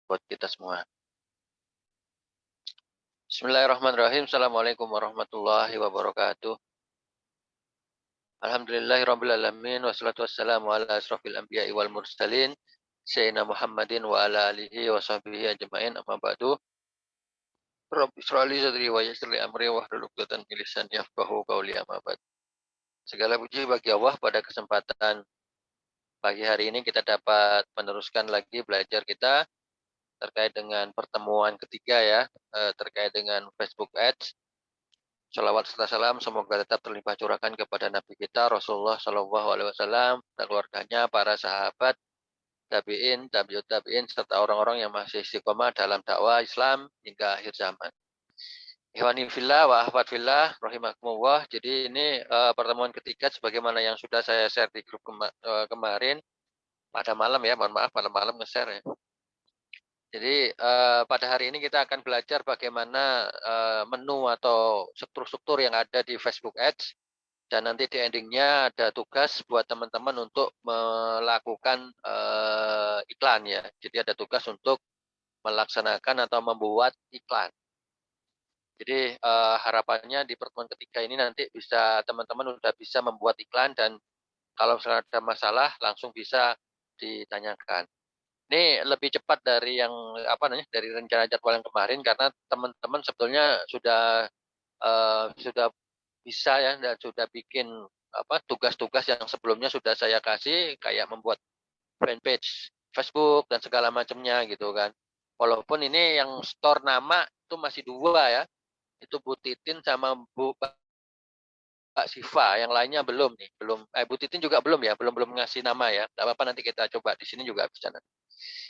buat kita semua. Bismillahirrahmanirrahim. Assalamualaikum warahmatullahi wabarakatuh. Alhamdulillahirabbil alamin wassalatu wassalamu ala asrofil anbiya'i wal mursalin sayyidina Muhammadin wa ala alihi wa sahbihi ajmain, amma ba'du. Rabbi shrah li sadri wa yassir li amri wahlul 'uqdatam min lisani yafqahu qawli, amma ba'd. Segala puji bagi Allah, pada kesempatan pagi hari ini kita dapat meneruskan lagi belajar kita terkait dengan pertemuan ketiga ya, terkait dengan Facebook Ads. Shalawat serta salam semoga tetap terlimpah curahkan kepada Nabi kita Rasulullah Shallallahu Alaihi Wasallam dan keluarganya, para sahabat, tabiin, tabiut tabiin, serta orang-orang yang masih istiqomah dalam dakwah Islam hingga akhir zaman. Ikhwani fillah wa akhwat fillah rahimakumullah. Jadi ini pertemuan ketiga sebagaimana yang sudah saya share di grup kemarin pada malam ya, mohon maaf pada malam nge-share ya. Jadi pada hari ini kita akan belajar bagaimana menu atau struktur-struktur yang ada di Facebook Ads, dan nanti di endingnya ada tugas buat teman-teman untuk melakukan iklan ya. Jadi ada tugas untuk melaksanakan atau membuat iklan. Jadi harapannya di pertemuan ketiga ini nanti bisa teman-teman sudah bisa membuat iklan, dan kalau misalnya ada masalah langsung bisa ditanyakan. Ini lebih cepat dari yang dari rencana jadwal yang kemarin, karena teman-teman sebetulnya sudah bisa ya, dan sudah bikin tugas-tugas yang sebelumnya sudah saya kasih, kayak membuat fanpage Facebook dan segala macamnya gitu kan. Walaupun ini yang store nama itu masih 2 ya, itu Bu Titin sama Mbak Siva, yang lainnya belum nih, Bu Titin juga belum ya, belum ngasih nama ya. Enggak apa-apa, nanti kita coba di sini juga bisa nanti.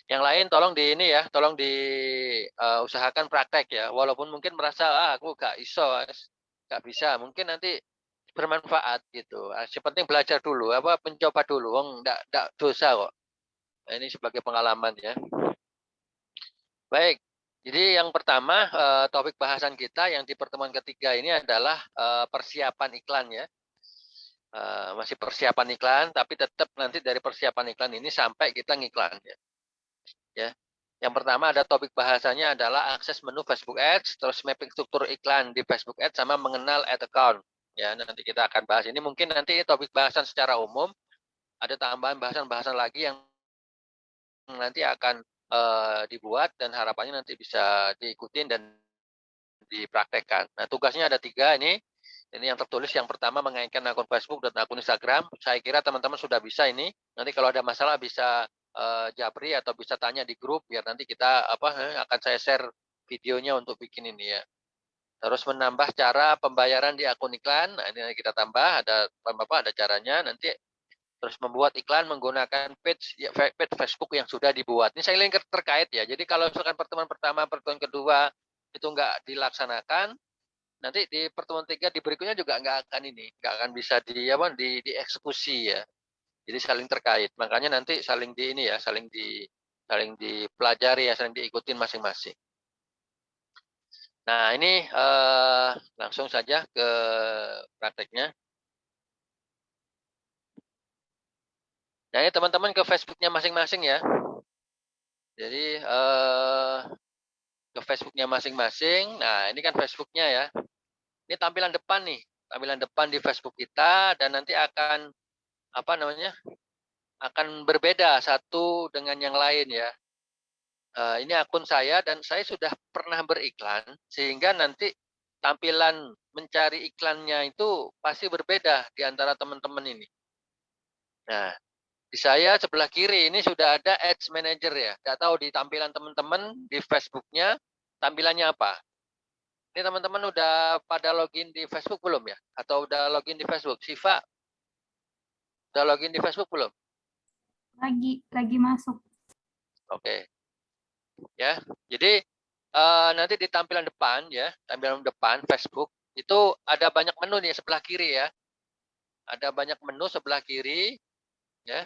Yang lain tolong di ini ya, tolong usahakan praktek ya. Walaupun mungkin merasa aku gak iso, gak bisa, mungkin nanti bermanfaat gitu. Yang penting belajar dulu, mencoba dulu, ndak dosa kok. Nah, ini sebagai pengalaman ya. Baik. Jadi yang pertama, topik bahasan kita yang di pertemuan ketiga ini adalah persiapan iklan ya. Masih persiapan iklan, tapi tetap nanti dari persiapan iklan ini sampai kita ngiklan ya. Yang pertama ada topik bahasanya adalah akses menu Facebook Ads, terus mapping struktur iklan di Facebook Ads, sama mengenal ad account. Ya, nanti kita akan bahas ini. Mungkin nanti topik bahasan secara umum, ada tambahan bahasan-bahasan lagi yang nanti akan dibuat, dan harapannya nanti bisa diikutin dan dipraktekkan. Nah, tugasnya ada 3 ini. Ini yang tertulis. Yang pertama mengaitkan akun Facebook dan akun Instagram. Saya kira teman-teman sudah bisa ini. Nanti kalau ada masalah bisa japri atau bisa tanya di grup, biar nanti kita akan saya share videonya untuk bikin ini ya. Terus menambah cara pembayaran di akun iklan. Nah, ini kita tambah, ada caranya nanti. Terus membuat iklan menggunakan page Facebook yang sudah dibuat. Ini saya link terkait ya. Jadi kalau misalkan pertemuan pertama, pertemuan kedua itu nggak dilaksanakan, nanti di pertemuan 3 di berikutnya juga nggak akan bisa dieksekusi ya. Jadi saling terkait. Makanya nanti saling dipelajari ya, saling diikutin masing-masing. Nah, ini langsung saja ke prakteknya. Nah, ini teman-teman ke Facebooknya masing-masing ya. Jadi ke Facebooknya masing-masing. Nah, ini kan Facebooknya ya. Ini tampilan depan nih, tampilan depan di Facebook kita, dan nanti akan akan berbeda satu dengan yang lain ya. Ini akun saya, dan saya sudah pernah beriklan, sehingga nanti tampilan mencari iklannya itu pasti berbeda di antara teman-teman ini. Nah, di saya sebelah kiri ini sudah ada Ads Manager ya. Nggak tahu di tampilan teman-teman di Facebooknya tampilannya apa. Ini teman-teman udah pada login di Facebook belum ya? Atau udah login di Facebook? Siva, udah login di Facebook belum? Lagi masuk. Oke. Ya, jadi nanti di tampilan depan ya, tampilan depan Facebook itu ada banyak menu nih sebelah kiri ya. Ada banyak menu sebelah kiri ya.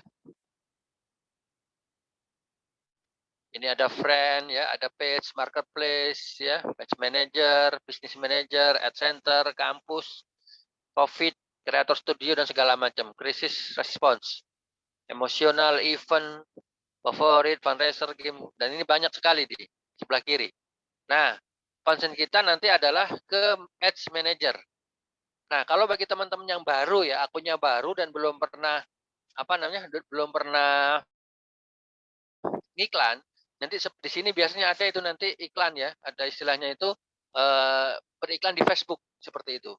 Ini ada friend ya, ada page, marketplace ya, page manager, business manager, ad center, kampus, COVID, creator studio dan segala macam, krisis response, emosional, event, favorit, fundraiser, game, dan ini banyak sekali di sebelah kiri. Nah, concern kita nanti adalah ke Ads Manager. Nah, kalau bagi teman-teman yang baru ya, akunnya baru dan belum pernah belum pernah iklan, nanti di sini biasanya ada itu nanti iklan ya, ada istilahnya itu beriklan di Facebook seperti itu.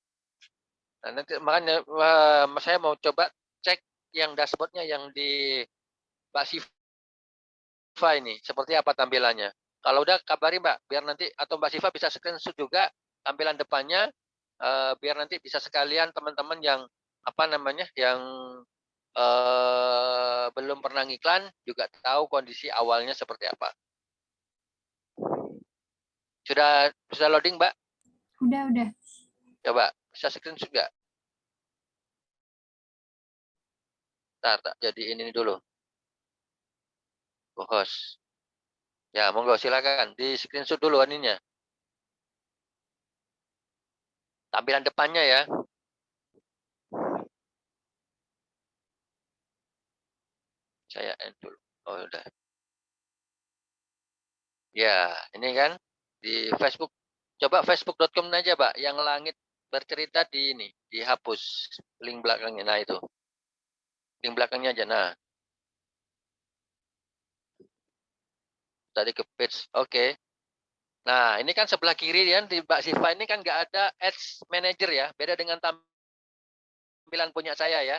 Nah, nanti makanya saya mau coba cek yang dashboardnya yang di Mbak Siva ini seperti apa tampilannya. Kalau udah kabari Mbak, biar nanti atau Mbak Siva bisa screenshot juga tampilan depannya, biar nanti bisa sekalian teman-teman yang yang belum pernah ngiklan juga tahu kondisi awalnya seperti apa. Sudah loading Mbak? Udah. Coba bisa screenshot nggak? Tak jadi ini dulu. Host. Ya, monggo silakan di screenshot dulu ininya. Tampilan depannya ya. Saya end dulu. Oh, udah. Ya, ini kan di Facebook. Coba facebook.com aja, Pak. Yang langit bercerita di ini, dihapus link belakangnya. Nah, itu. Link belakangnya aja. Nah, tadi ke page. Oke. Nah, ini kan sebelah kiri ya di Mbak Siva ini kan nggak ada Ads Manager ya. Beda dengan tampilan punya saya ya.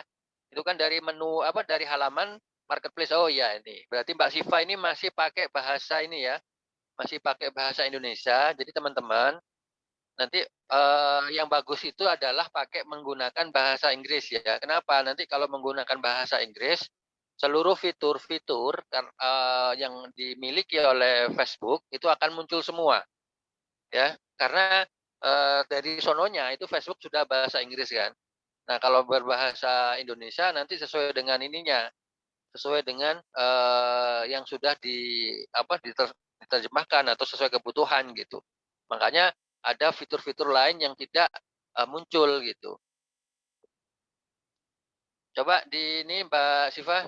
Itu kan dari menu dari halaman marketplace. Oh iya ini. Berarti Mbak Siva ini masih pakai bahasa ini ya. Masih pakai bahasa Indonesia. Jadi teman-teman nanti yang bagus itu adalah pakai menggunakan bahasa Inggris ya. Kenapa? Nanti kalau menggunakan bahasa Inggris, seluruh fitur-fitur yang dimiliki oleh Facebook itu akan muncul semua, ya. Karena dari sononya itu Facebook sudah bahasa Inggris kan. Nah kalau berbahasa Indonesia nanti sesuai dengan ininya, sesuai dengan yang sudah diterjemahkan atau sesuai kebutuhan gitu. Makanya ada fitur-fitur lain yang tidak muncul gitu. Coba di ini Mbak Siva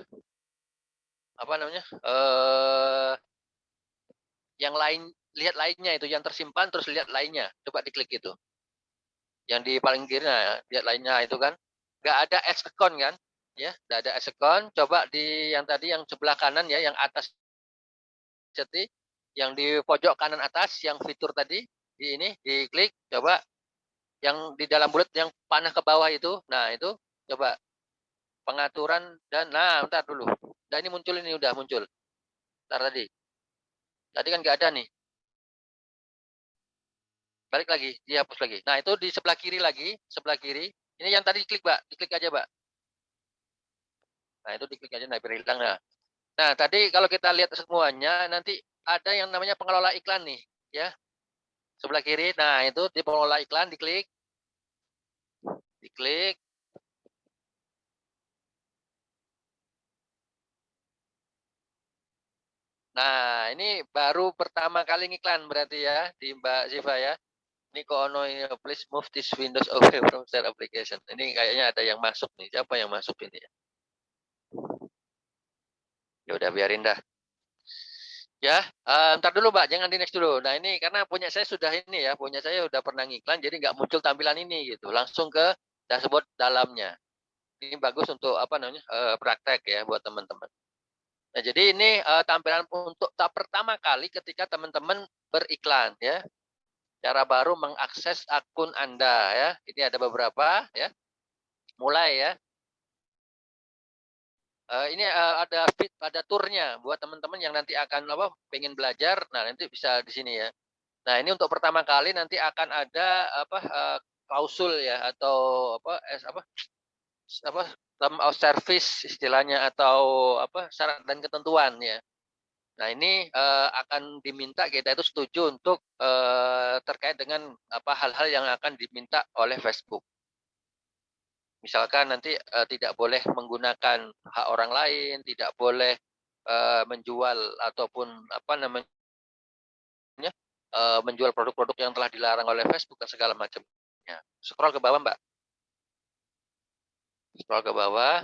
yang lain, lihat lainnya itu yang tersimpan terus lihat lainnya. Coba diklik itu. Yang di paling kiri nah, lihat lainnya itu kan nggak ada ads account kan? Ya, nggak ada ads account. Coba di yang tadi yang sebelah kanan ya, yang atas jadi yang di pojok kanan atas yang fitur tadi di ini diklik coba yang di dalam bulat yang panah ke bawah itu. Nah, itu coba pengaturan dan nah, bentar dulu. Nah, ini muncul ini udah muncul. Bentar tadi. Tadi kan nggak ada nih. Balik lagi, dihapus lagi. Nah, itu di sebelah kiri lagi, sebelah kiri. Ini yang tadi diklik, Mbak. Diklik aja, Mbak. Nah, itu diklik aja nah biar hilang nah. Nah, tadi kalau kita lihat semuanya nanti ada yang namanya pengelola iklan nih, ya. Sebelah kiri. Nah, itu di pengelola iklan diklik. Diklik. Nah, ini baru pertama kali ngiklan berarti ya di Mbak Siva ya. Ini Ono ini please move this Windows away from share application. Ini kayaknya ada yang masuk nih. Siapa yang masuk ini ya? Ya udah biarin dah. Ya, ntar dulu Mbak, jangan di next dulu. Nah ini karena punya saya sudah ini ya, punya saya udah pernah ngiklan, jadi nggak muncul tampilan ini gitu. Langsung ke dashboard dalamnya. Ini bagus untuk praktek ya buat teman-teman. Nah jadi ini tampilan untuk pertama kali ketika teman-teman beriklan ya. Cara baru mengakses akun Anda ya. Ini ada beberapa ya. Mulai ya. Ini ada turnya buat teman-teman yang nanti akan pengen belajar. Nah nanti bisa di sini ya. Nah ini untuk pertama kali nanti akan ada klausul ya atau term of service istilahnya atau syarat dan ketentuan ya. Nah ini akan diminta kita itu setuju untuk terkait dengan hal-hal yang akan diminta oleh Facebook. Misalkan nanti tidak boleh menggunakan hak orang lain, tidak boleh menjual ataupun menjual produk-produk yang telah dilarang oleh Facebook dan segala macamnya. Scroll ke bawah, Mbak. Scroll ke bawah.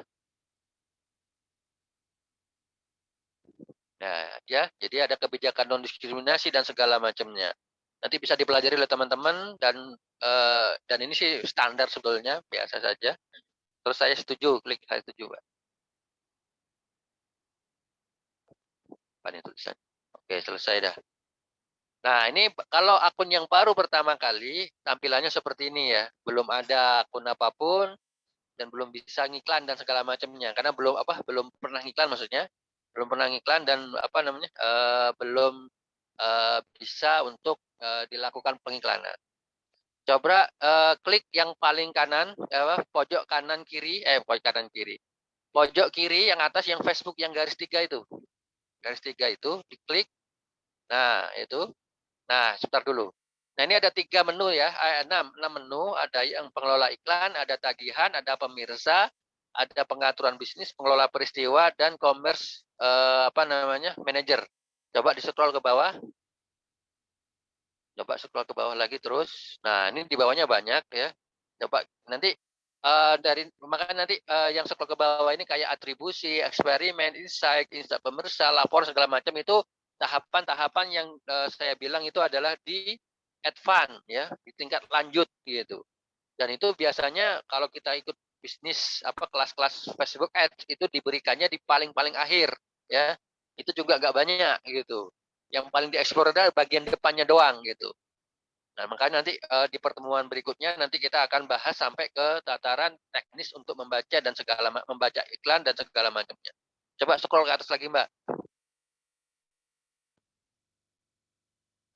Nah, ya, jadi ada kebijakan non diskriminasi dan segala macamnya. Nanti bisa dipelajari oleh teman-teman dan ini sih standar sebetulnya, biasa saja. Terus saya setuju, klik saya setuju, Pak. Apa nih tulisan? Oke, selesai dah. Nah, ini kalau akun yang baru pertama kali, tampilannya seperti ini ya. Belum ada akun apapun dan belum bisa ngiklan dan segala macamnya. Karena belum pernah ngiklan maksudnya. Belum pernah ngiklan dan apa namanya? Belum bisa untuk dilakukan pengiklanan. Coba klik yang paling kanan, pojok kanan kiri, pojok kanan kiri. Pojok kiri yang atas yang Facebook yang garis 3 itu. Garis 3 itu diklik. Nah, itu. Nah, sebentar dulu. Nah, ini ada 3 menu ya, 6 menu, ada yang pengelola iklan, ada tagihan, ada pemirsa, ada pengaturan bisnis, pengelola peristiwa, dan commerce manager. Coba di-scroll ke bawah. Coba scroll ke bawah lagi terus. Nah, ini di bawahnya banyak ya. Coba nanti nanti yang scroll ke bawah ini kayak atribusi, eksperimen, insight pemirsa, lapor segala macam itu tahapan-tahapan yang saya bilang itu adalah di advance ya, di tingkat lanjut gitu. Dan itu biasanya kalau kita ikut bisnis kelas-kelas Facebook Ads itu diberikannya di paling-paling akhir ya. Itu juga nggak banyak gitu. Yang paling dieksplor adalah bagian depannya doang gitu. Nah, makanya nanti di pertemuan berikutnya nanti kita akan bahas sampai ke tataran teknis untuk membaca iklan dan segala macamnya. Coba scroll ke atas lagi, Mbak.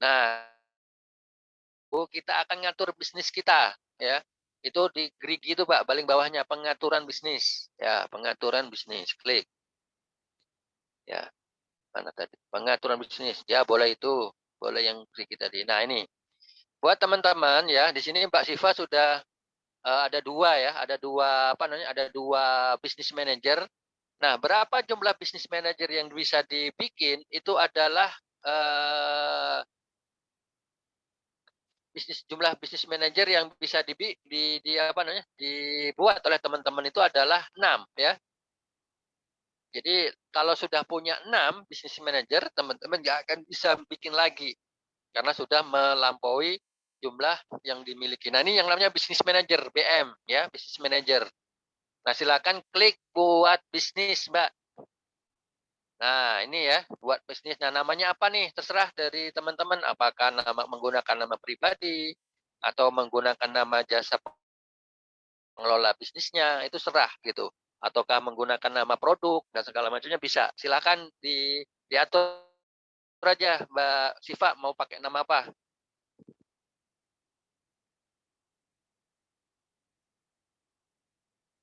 Nah, kita akan ngatur bisnis kita ya. Itu di gerigi itu, Pak, paling bawahnya pengaturan bisnis. Ya, pengaturan bisnis. Klik. Ya, mana tadi? Pengaturan bisnis. Ya, boleh itu. Boleh yang gerigi tadi. Nah, ini buat teman-teman ya, di sini Mbak Siva sudah ada 2 ya, ada dua bisnis manager. Nah, berapa jumlah bisnis manager yang bisa dibikin itu adalah jumlah bisnis manager yang bisa dibuat oleh teman-teman itu adalah 6 ya. Jadi kalau sudah punya 6 bisnis manager, teman-teman nggak akan bisa bikin lagi karena sudah melampaui jumlah yang dimiliki. Nah, ini yang namanya bisnis manager, BM ya, bisnis manager. Nah, silakan klik buat bisnis, Mbak. Nah, ini ya, buat bisnis. Nah, namanya apa nih? Terserah dari teman-teman. Apakah menggunakan nama pribadi atau menggunakan nama jasa pengelola bisnisnya, itu serah gitu. Ataukah menggunakan nama produk dan segala macamnya bisa. Silakan diatur aja, Mbak Siva mau pakai nama apa?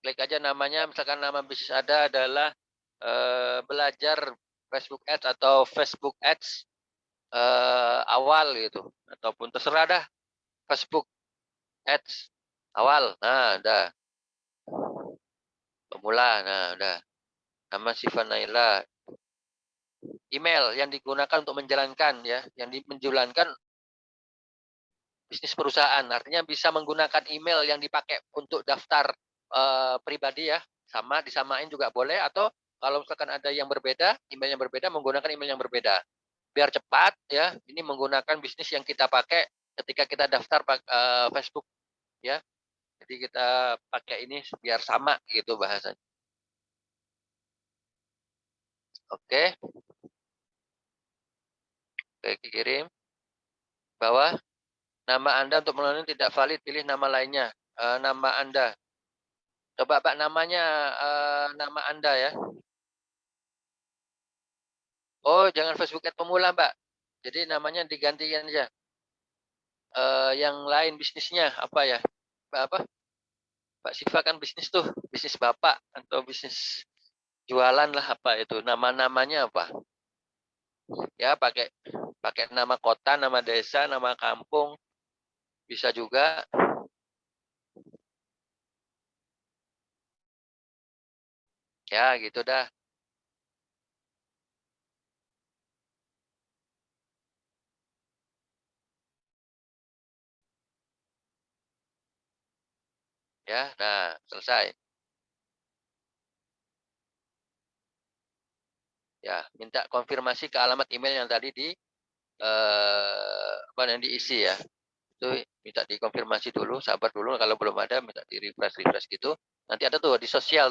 Klik aja namanya, misalkan nama bisnis ada adalah belajar Facebook Ads atau Facebook Ads awal gitu, ataupun terserah dah Facebook Ads awal. Nah, udah pemula. Nah, udah nama Siva Naila. Email yang digunakan untuk menjalankan ya, menjalankan bisnis perusahaan. Artinya bisa menggunakan email yang dipakai untuk daftar pribadi ya, disamain juga boleh, atau kalau misalkan ada yang berbeda, email yang berbeda, menggunakan email yang berbeda. Biar cepat ya, ini menggunakan bisnis yang kita pakai ketika kita daftar Facebook ya. Jadi kita pakai ini biar sama gitu bahasanya. Oke, oke kirim. Bawah, nama Anda untuk melalui tidak valid, pilih nama lainnya. Nama Anda. Coba Pak namanya nama Anda ya. Oh, jangan Facebook Ad pemula, Mbak. Jadi namanya digantikan aja. Yang lain bisnisnya apa ya? Apa? Pak Siva kan bisnis tuh, bisnis Bapak atau bisnis jualan lah apa itu. Nama-namanya apa? Ya pakai pakai nama kota, nama desa, nama kampung bisa juga. Ya, gitu dah. Ya, nah selesai. Ya, minta konfirmasi ke alamat email yang tadi apa yang diisi ya. Itu minta dikonfirmasi dulu, sabar dulu, kalau belum ada minta di refresh gitu. Nanti ada tuh di sosial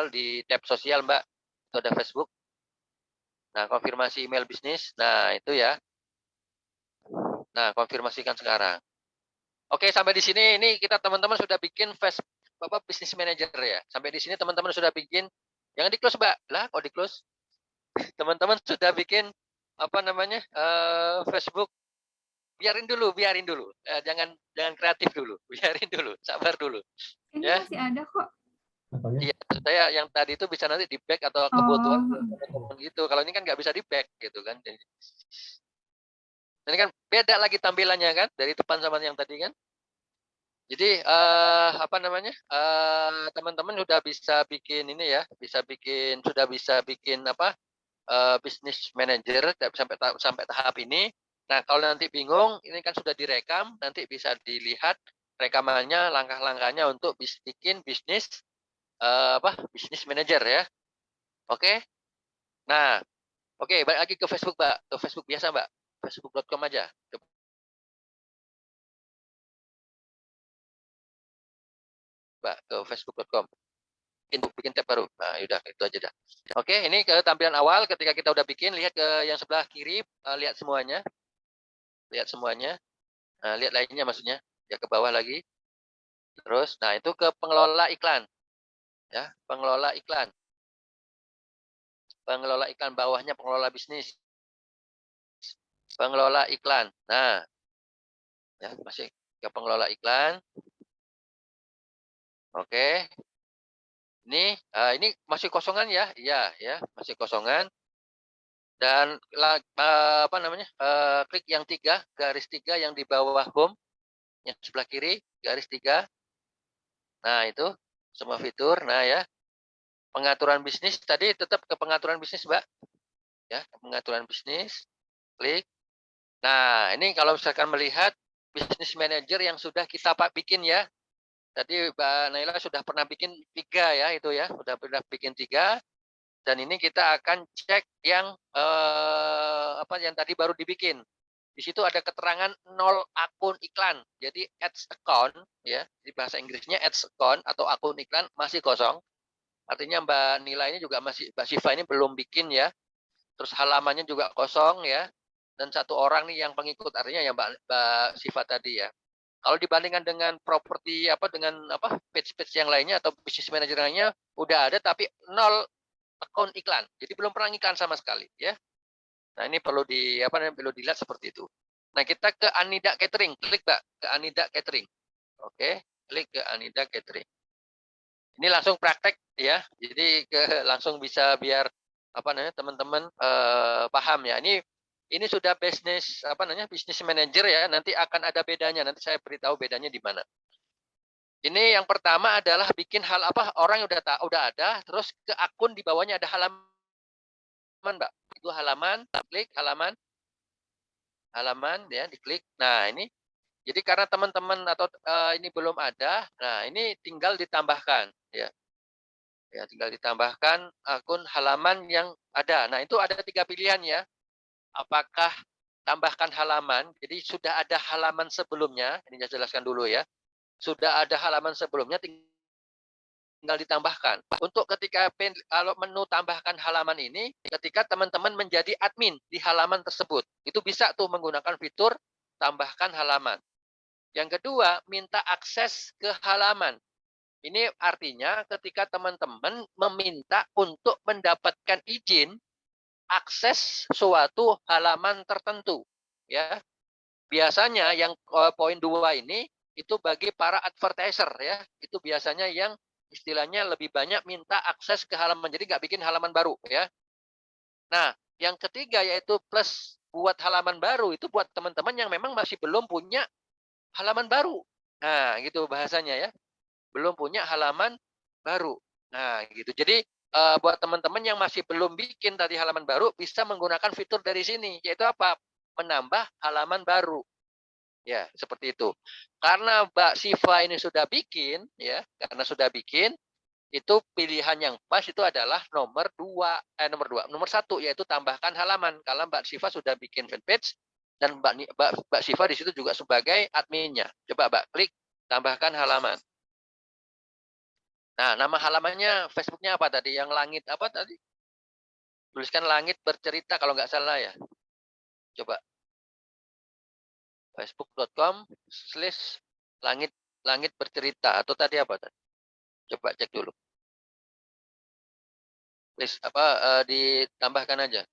di tab sosial Mbak, itu ada Facebook. Nah, konfirmasi email bisnis. Nah, itu ya. Nah, konfirmasikan sekarang. Oke, sampai di sini ini kita teman-teman sudah bikin Bapak Business Manager ya. Sampai di sini teman-teman sudah bikin, jangan di close Mbak. Lah, kok di close? Teman-teman sudah bikin apa namanya? Facebook. Biarin dulu. Jangan jangan kreatif dulu. Biarin dulu, sabar dulu. Ini Ya. masih ada kok. Iya, saya yang tadi itu bisa nanti di back atau kebutuhan Oh, gitu. Kalau ini kan nggak bisa di back gitu kan. Ini kan beda lagi tampilannya kan dari depan sama yang tadi kan. Jadi apa namanya? Teman-teman sudah bisa bikin ini ya, sudah bisa bikin apa? Business manager sampai tahap ini. Nah, kalau nanti bingung, ini kan sudah direkam, nanti bisa dilihat rekamannya, langkah-langkahnya untuk bikin bisnis apa? Business manager ya. Oke. Nah, oke, balik lagi ke Facebook, Mbak. Ke Facebook biasa, Mbak. Facebook.com aja. Mbak, ke facebook.com. Bikin tab baru. Nah, yaudah, itu aja dah. Oke, ini ke tampilan awal ketika kita udah bikin, lihat ke yang sebelah kiri, lihat semuanya. Lihat semuanya. Nah, lihat lainnya maksudnya. Ya ke bawah lagi. Terus, nah itu ke pengelola iklan. Ya, pengelola iklan. Pengelola iklan bawahnya pengelola bisnis. Pengelola iklan. Nah, ya masih ke pengelola iklan. Oke. Ini masih kosongan ya. Iya, ya, masih kosongan. Dan apa namanya? Klik yang garis 3 yang di bawah home, yang sebelah kiri, garis 3. Nah, itu semua fitur. Nah, ya. Pengaturan bisnis tadi tetap ke pengaturan bisnis, Mbak. Ya, pengaturan bisnis. Klik. Nah, ini kalau misalkan melihat bisnis manager yang sudah kita bikin ya. Tadi Mbak Naila sudah pernah bikin 3 ya, itu ya. Sudah pernah bikin 3. Dan ini kita akan cek yang apa yang tadi baru dibikin. Di situ ada keterangan 0 akun iklan. Jadi ads account ya, di bahasa Inggrisnya ads account atau akun iklan masih kosong. Artinya Mbak Nila ini juga Mbak Siva ini belum bikin ya. Terus halamannya juga kosong ya. Dan 1 orang nih yang pengikut, artinya ya Mbak Siva tadi ya. Kalau dibandingkan dengan page-page yang lainnya atau business manager lainnya udah ada tapi 0 akun iklan. Jadi belum pernah iklan sama sekali ya. Nah, ini perlu dilihat seperti itu. Nah, kita ke Anida Catering. Klik, Mbak, ke Anida Catering. Oke, klik ke Anida Catering. Ini langsung praktek ya. Jadi langsung bisa biar teman-teman paham ya. Ini sudah bisnis manager ya. Nanti akan ada bedanya. Nanti saya beritahu bedanya di mana. Ini yang pertama adalah bikin orang yang udah ada, terus ke akun di bawahnya ada halaman, Mbak. Itu halaman, klik halaman ya, diklik. Nah, ini jadi karena teman-teman atau ini belum ada, nah ini tinggal ditambahkan ya. Ya, tinggal ditambahkan akun halaman yang ada. Nah, itu ada 3 pilihan ya. Apakah tambahkan halaman, jadi sudah ada halaman sebelumnya, ini saya jelaskan dulu ya. Sudah ada halaman sebelumnya, tinggal ditambahkan. Untuk kalau menu tambahkan halaman ini, ketika teman-teman menjadi admin di halaman tersebut, itu bisa tuh menggunakan fitur tambahkan halaman. Yang kedua, minta akses ke halaman. Ini artinya ketika teman-teman meminta untuk mendapatkan izin akses suatu halaman tertentu, ya. Biasanya yang poin 2 ini itu bagi para advertiser ya. Itu biasanya yang istilahnya lebih banyak minta akses ke halaman. Jadi nggak bikin halaman baru ya. Nah, yang ketiga yaitu plus buat halaman baru itu buat teman-teman yang memang masih belum punya halaman baru. Nah, gitu bahasanya ya. Belum punya halaman baru. Nah, gitu. Jadi buat teman-teman yang masih belum bikin tadi halaman baru bisa menggunakan fitur dari sini, yaitu apa? Menambah halaman baru. Ya, seperti itu. Karena Mbak Siva ini sudah bikin, ya, karena sudah bikin, itu pilihan yang pas itu adalah nomor 1 yaitu tambahkan halaman. Kalau Mbak Siva sudah bikin fanpage dan Mbak Siva di situ juga sebagai adminnya. Coba Mbak klik tambahkan halaman. Nah, nama halamannya Facebooknya apa tadi? Yang langit apa tadi? Tuliskan langit bercerita kalau nggak salah ya. Coba facebook.com/langit langit bercerita atau tadi apa tadi? Coba cek dulu. Please ditambahkan aja.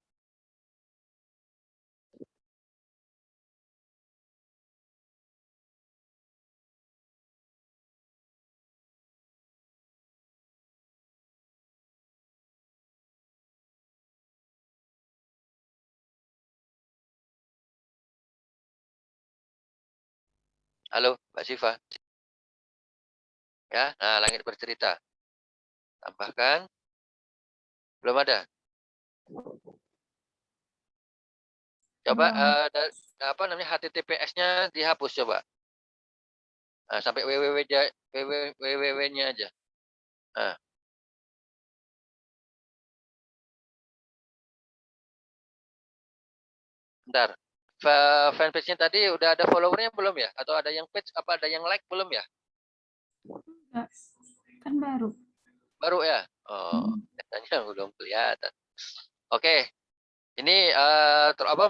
Halo, Mbak Siva. Ya, nah langit bercerita. Tambahkan. Belum ada. Coba Belum. apa namanya HTTPS-nya dihapus coba. Nah, sampai www-nya aja. Nah, bentar. Fanpage-nya tadi udah ada followernya belum ya? Atau ada yang page apa ada yang like belum ya? Enggak. Kan baru. Baru ya? Oh, Hmm. katanya belum kelihatan. Oke. Ini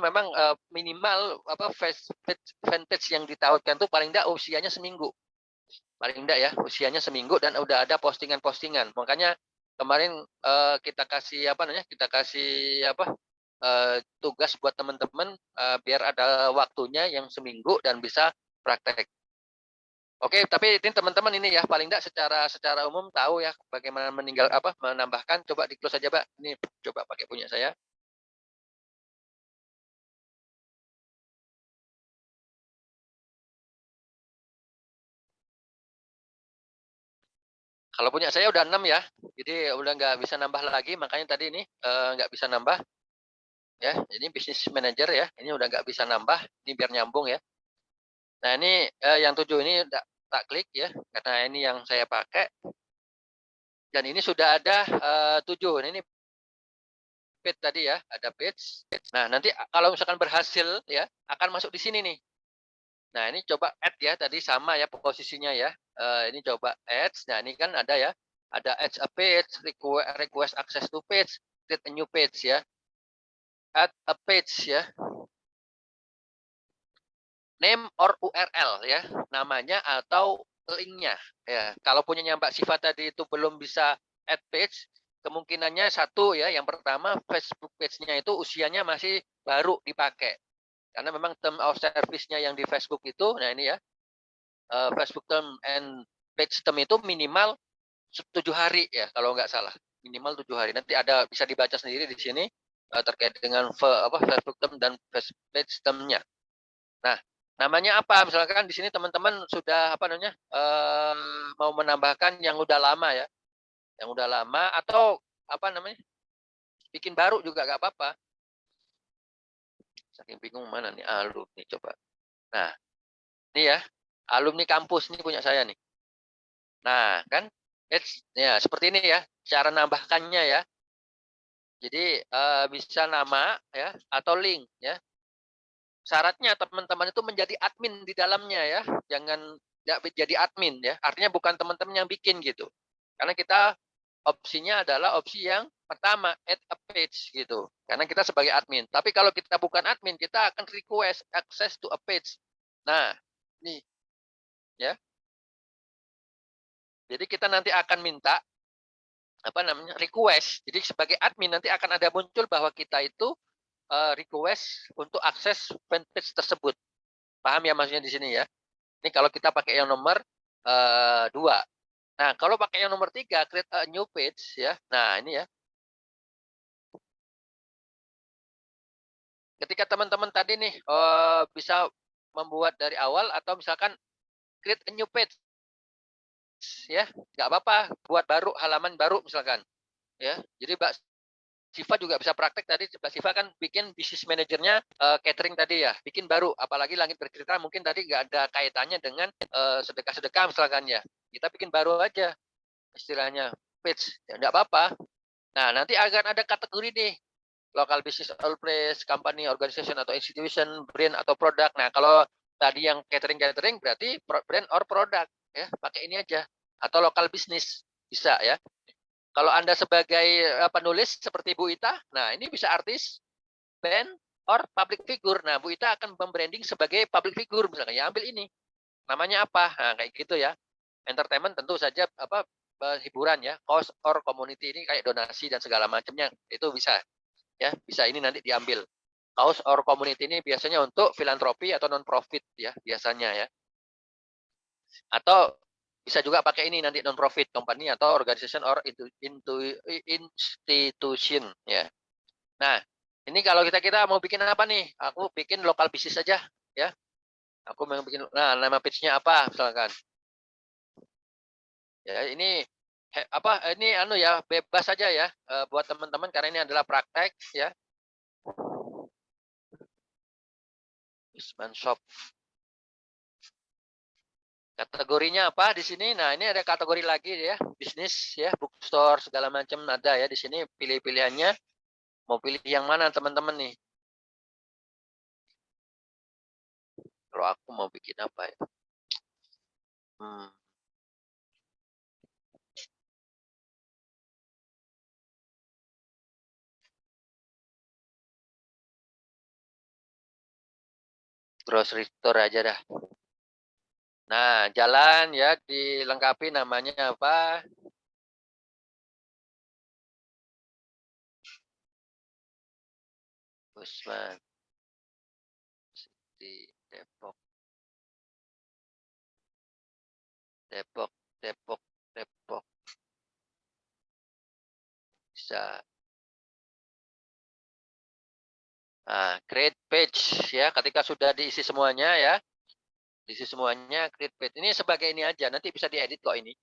memang minimal fanpage yang ditautkan tuh paling enggak usianya seminggu. Paling enggak ya, usianya seminggu dan udah ada postingan-postingan. Makanya kemarin kita kasih tugas buat teman-teman biar ada waktunya yang seminggu dan bisa praktek. Oke, tapi ini teman-teman ini ya paling enggak secara umum tahu ya bagaimana menambahkan. Coba di close aja, Pak. Ini coba pakai punya saya. Kalau punya saya udah 6 ya. Jadi udah nggak bisa nambah lagi, makanya tadi ini nggak bisa nambah ya. Ini bisnis manager ya. Ini udah nggak bisa nambah. Ini biar nyambung ya. Nah, ini yang 7 ini tak klik ya, karena ini yang saya pakai. Dan ini sudah ada 7. Ini page tadi ya, ada page. Nah, nanti kalau misalkan berhasil ya, akan masuk di sini nih. Nah, ini coba add ya, tadi sama ya posisinya ya. Ini coba add. Nah, ini kan ada ya. Ada add a page, request access to page, create a new page ya. Add a page ya. Name or URL ya, namanya atau linknya ya. Kalau punyanya Mbak Siva tadi itu belum bisa add page, kemungkinannya satu ya. Yang pertama Facebook page-nya itu usianya masih baru dipakai. Karena memang term of service-nya yang di Facebook itu, nah ini ya, Facebook term and page term itu minimal 7 hari ya kalau nggak salah. Minimal 7 hari. Nanti ada bisa dibaca sendiri di sini terkait dengan Facebook term dan page term-nya. Nah, namanya apa? Misalkan di sini teman-teman sudah mau menambahkan yang udah lama ya, yang udah lama atau bikin baru juga nggak apa-apa. Saking bingung mana nih alumni coba. Nah, ini ya alumni kampus ini punya saya nih. Nah, kan ya seperti ini ya cara nambahkannya ya. Jadi bisa nama ya atau link ya. Syaratnya teman-teman itu menjadi admin di dalamnya ya. Jangan tidak jadi admin ya. Artinya bukan teman-teman yang bikin gitu. Karena kita opsinya adalah opsi yang pertama, add a page gitu. Karena kita sebagai admin. Tapi kalau kita bukan admin, kita akan request access to a page. Nah, nih ya. Jadi kita nanti akan minta request. Jadi sebagai admin nanti akan ada muncul bahwa kita itu request untuk akses fanpage tersebut. Paham ya maksudnya di sini ya? Ini kalau kita pakai yang nomor 2. Nah, kalau pakai yang nomor 3, create a new page ya. Nah, ini ya. Ketika teman-teman tadi nih bisa membuat dari awal atau misalkan create a new page ya, nggak apa-apa, buat baru halaman baru misalkan ya. Jadi Mbak Siva juga bisa praktek tadi. Mbak Siva kan bikin bisnis manajernya catering tadi ya, bikin baru. Apalagi langit bercerita mungkin tadi nggak ada kaitannya dengan sedekah-sedekah misalkan ya. Kita bikin baru aja istilahnya. page. Ya, enggak apa-apa. Nah, nanti akan ada kategori nih. Local business all place, company, organization atau institution, brand atau produk. Nah, kalau tadi yang catering berarti brand or product ya, pakai ini aja. Atau local business bisa ya. Kalau Anda sebagai penulis seperti Bu Ita, nah ini bisa artis, band, or public figure. Nah, Bu Ita akan membranding sebagai public figure misalnya. Ya ambil ini. Namanya apa? Nah, kayak gitu ya. Entertainment tentu saja apa hiburan ya, cause or community ini kayak donasi dan segala macamnya. Itu bisa ya, bisa ini nanti diambil. Cause or community ini biasanya untuk filantropi atau non profit ya, biasanya ya. Atau bisa juga pakai ini nanti non profit company atau organization or institution ya. Nah, ini kalau kita mau bikin apa nih? Aku bikin lokal bisnis saja ya. Aku mau bikin nama pitch-nya apa misalkan. Ya, ini ini anu ya, bebas saja ya buat teman-teman karena ini adalah praktek ya. Usman Shop. Kategorinya apa di sini? Nah, ini ada kategori lagi ya, bisnis ya, bookstore segala macam ada ya di sini. Pilih-pilihannya mau pilih yang mana teman-teman nih? Kalau aku mau bikin apa ya? Grocery store aja dah. Nah, jalan ya dilengkapi namanya apa? Usman di Depok. Depok, Depok, Depok. Bisa. Nah, create page ya, ketika sudah diisi semuanya ya. Diisi semuanya, create page. Ini sebagai ini aja, nanti bisa diedit kok ini.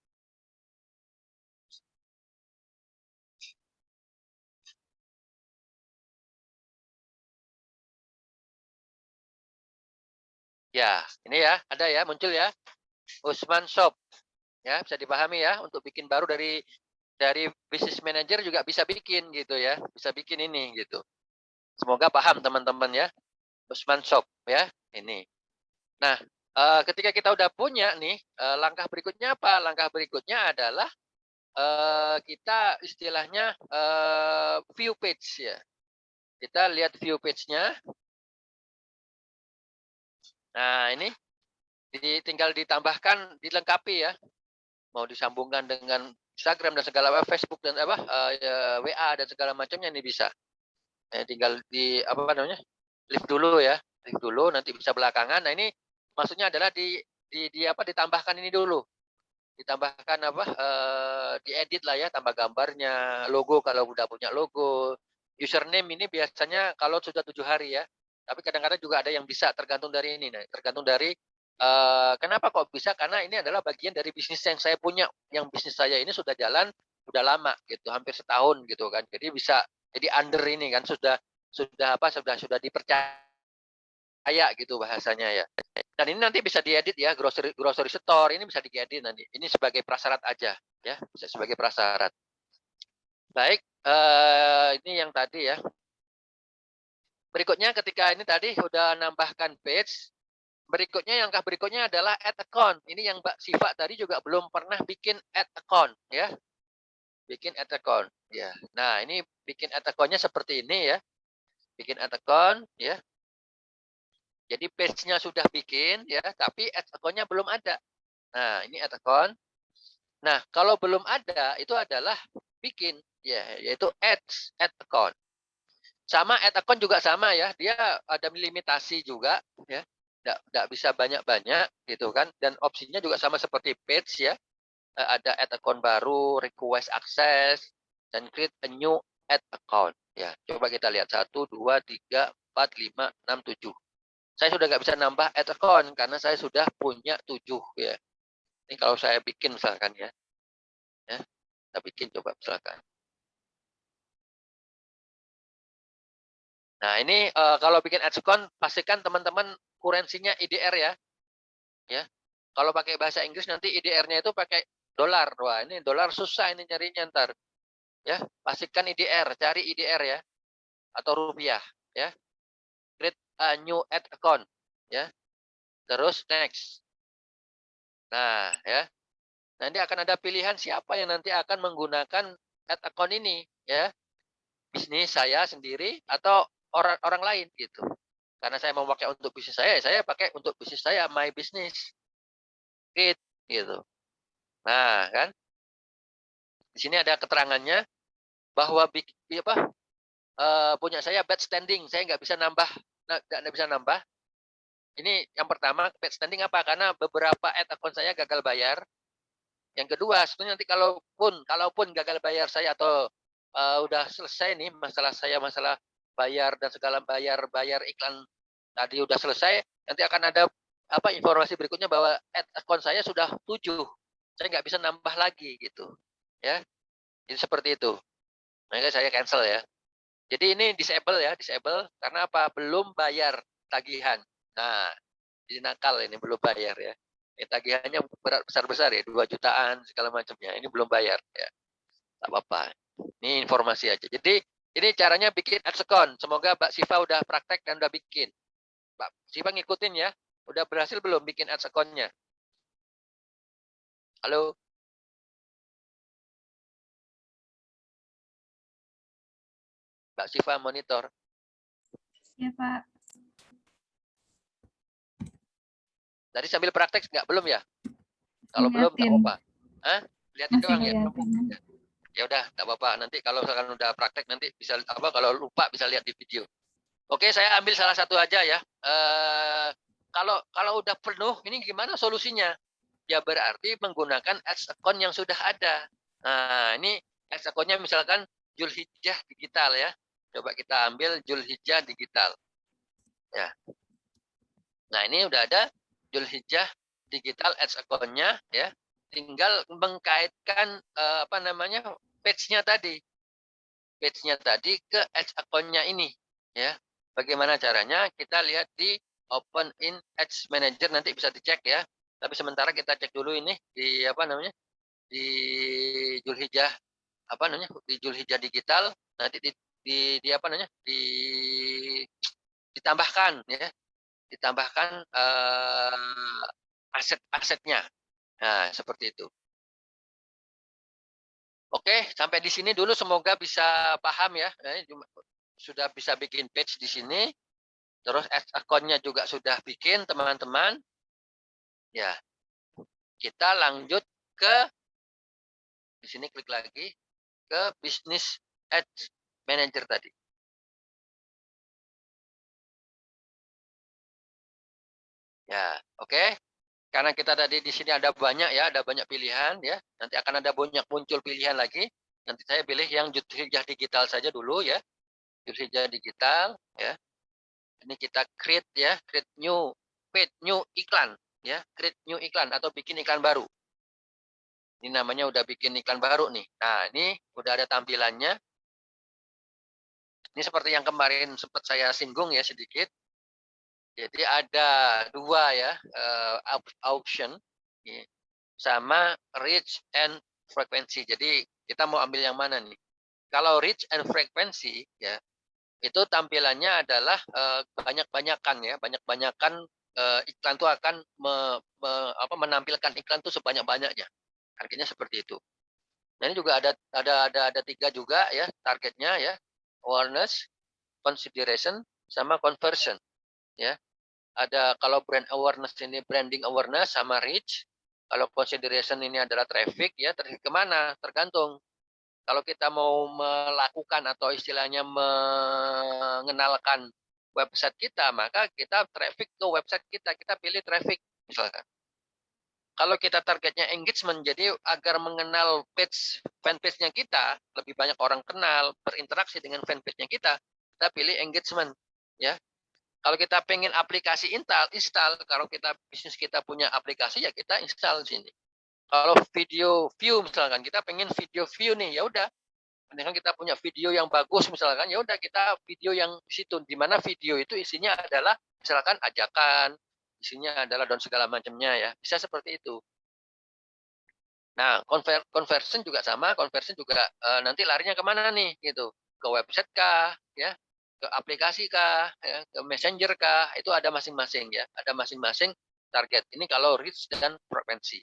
Ya, ini ya, ada ya, muncul ya. Usman Shop. Ya, bisa dipahami ya, untuk bikin baru dari business manager juga bisa bikin gitu ya. Bisa bikin ini gitu. Semoga paham teman-teman ya. Usman Shop ya, ini. Nah, ketika kita udah punya nih, langkah berikutnya apa? Langkah berikutnya adalah kita istilahnya view page ya. Kita lihat view page-nya. Nah, ini tinggal ditambahkan, dilengkapi ya. Mau disambungkan dengan Instagram dan segala Facebook dan WA dan segala macamnya ini bisa. Tinggal di apa namanya? Live dulu ya. Live dulu nanti bisa belakangan. Nah, ini maksudnya adalah ditambahkan ini dulu. Ditambahkan diedit lah ya, tambah gambarnya, logo kalau udah punya logo. Username ini biasanya kalau sudah 7 hari ya. Tapi kadang-kadang juga ada yang bisa tergantung dari ini. Nah, tergantung dari kenapa kok bisa? Karena ini adalah bagian dari bisnis yang saya punya. Yang bisnis saya ini sudah jalan udah lama gitu, hampir setahun gitu kan. Jadi bisa jadi under ini kan sudah dipercaya gitu bahasanya ya. Dan ini nanti bisa diedit ya, grocery store ini bisa diedit nanti. Ini sebagai prasyarat aja ya, bisa sebagai prasyarat. Baik, ini yang tadi ya. Berikutnya ketika ini tadi sudah nambahkan page, langkah berikutnya adalah add account. Ini yang Mbak Siva tadi juga belum pernah bikin add account ya. Bikin add account ya. Nah, ini bikin add account-nya seperti ini ya. Bikin add account ya. Jadi page-nya sudah bikin ya, tapi add account-nya belum ada. Nah, ini add account. Nah, kalau belum ada itu adalah bikin ya, yaitu add account. Sama add account juga sama ya, dia ada limitasi juga ya. Enggak bisa banyak-banyak gitu kan, dan opsinya juga sama seperti page ya. Ada add account baru, request access, dan create a new add account ya. Coba kita lihat 1 2 3 4 5 6 7. Saya sudah nggak bisa nambah add account karena saya sudah punya 7 ya. Ini kalau saya bikin misalkan ya. Kita bikin coba misalkan. Nah, ini kalau bikin add account pastikan teman-teman kurensinya IDR ya. Ya. Kalau pakai bahasa Inggris nanti IDR-nya itu pakai Dolar. Wah, ini dolar susah ini nyarinya ntar. Ya, pastikan IDR, cari IDR ya atau rupiah ya. Create a new ad account ya. Terus next. Nah, ya. Nanti akan ada pilihan siapa yang nanti akan menggunakan ad account ini ya. Bisnis saya sendiri atau orang lain gitu. Karena saya mau pakai untuk bisnis saya pakai untuk bisnis saya, my business. Gitu. Nah, kan? Di sini ada keterangannya bahwa punya saya bad standing, saya nggak bisa nambah, nggak bisa nambah. Ini yang pertama, bad standing apa? Karena beberapa ad account saya gagal bayar. Yang kedua, sebenarnya nanti kalaupun gagal bayar saya atau udah selesai nih masalah bayar dan segala bayar iklan tadi udah selesai, nanti akan ada informasi berikutnya bahwa ad account saya sudah 7. Saya nggak bisa nambah lagi gitu. Ya. Jadi seperti itu. Makanya saya cancel ya. Jadi ini disable ya, disable karena apa? Belum bayar tagihan. Nah, jadi nakal ini belum bayar ya. Tagihannya besar-besar ya, 2 jutaan segala macamnya. Ini belum bayar ya. Tak apa-apa. Ini informasi aja. Jadi ini caranya bikin ads account. Semoga Mbak Siva udah praktek dan udah bikin. Mbak Siva ngikutin ya. Udah berhasil belum bikin ads account-nya? Halo? Mbak Siva monitor. Ya, Pak. Tadi sambil praktek nggak belum ya? Kalau belum tak apa-apa. Hah? Lihatin Masih doang ya. ngeliatin. Ya udah, tak apa-apa. Nanti kalau misalkan udah praktek nanti bisa kalau lupa bisa lihat di video. Oke, saya ambil salah satu aja ya. Kalau udah penuh, ini gimana solusinya? Ya berarti menggunakan ads account yang sudah ada. Nah, ini ads account-nya misalkan Julhijjah Digital ya. Coba kita ambil Julhijjah Digital. Ya. Nah, ini udah ada Julhijjah Digital ads account-nya ya. Tinggal mengkaitkan page-nya tadi. Page-nya tadi ke ads account-nya ini ya. Bagaimana caranya? Kita lihat di Open in Ads Manager, nanti bisa dicek ya. Tapi sementara kita cek dulu ini di di Julhijjah di Julhijjah Digital, nanti ditambahkan ya. Ditambahkan aset-asetnya. Nah, seperti itu. Oke, sampai di sini dulu semoga bisa paham ya. Sudah bisa bikin page di sini. Terus account-nya juga sudah bikin, teman-teman. Ya, kita lanjut ke di sini, klik lagi ke Business Ads Manager tadi. Ya, oke. Karena kita tadi di sini ada banyak ya, ada banyak pilihan ya. Nanti akan ada banyak muncul pilihan lagi. Nanti saya pilih yang Julhijjah Digital saja dulu ya. Julhijjah Digital ya. Ini kita create ya, create new page, new iklan ya, create new iklan atau bikin iklan baru. Ini namanya udah bikin iklan baru nih. Nah, ini udah ada tampilannya. Ini seperti yang kemarin sempat saya singgung ya sedikit. Jadi ada 2 ya, auction sama reach and frequency. Jadi kita mau ambil yang mana nih? Kalau reach and frequency ya, itu tampilannya adalah banyak-banyakan ya, banyak-banyakan iklan itu akan menampilkan iklan itu sebanyak-banyaknya. Artinya seperti itu. Nah, ini juga ada 3 juga ya targetnya ya. Awareness, consideration, sama conversion ya. Ada kalau brand awareness ini branding awareness sama reach. Kalau consideration ini adalah traffic ya, traffic kemana? Tergantung. Kalau kita mau melakukan atau istilahnya mengenalkan website kita, maka kita traffic ke website kita, kita pilih traffic misalkan. Kalau kita targetnya engagement, jadi agar mengenal fanpage-nya kita, lebih banyak orang kenal, berinteraksi dengan fanpage-nya kita pilih engagement ya. Kalau kita pengen aplikasi install, kalau kita bisnis kita punya aplikasi ya kita install di sini. Kalau video view misalkan kita pengen video view nih, ya udah. Misalkan kita punya video yang bagus misalkan, ya udah kita video yang di situ, di mana video itu isinya adalah misalkan ajakan, isinya adalah dan segala macamnya ya. Bisa seperti itu. Nah, conversion juga sama, conversion juga nanti larinya kemana nih gitu. Ke website kah, ya, ke aplikasi kah, ya, ke messenger kah, itu ada masing-masing ya, ada masing-masing target. Ini kalau reach dan frekuensi.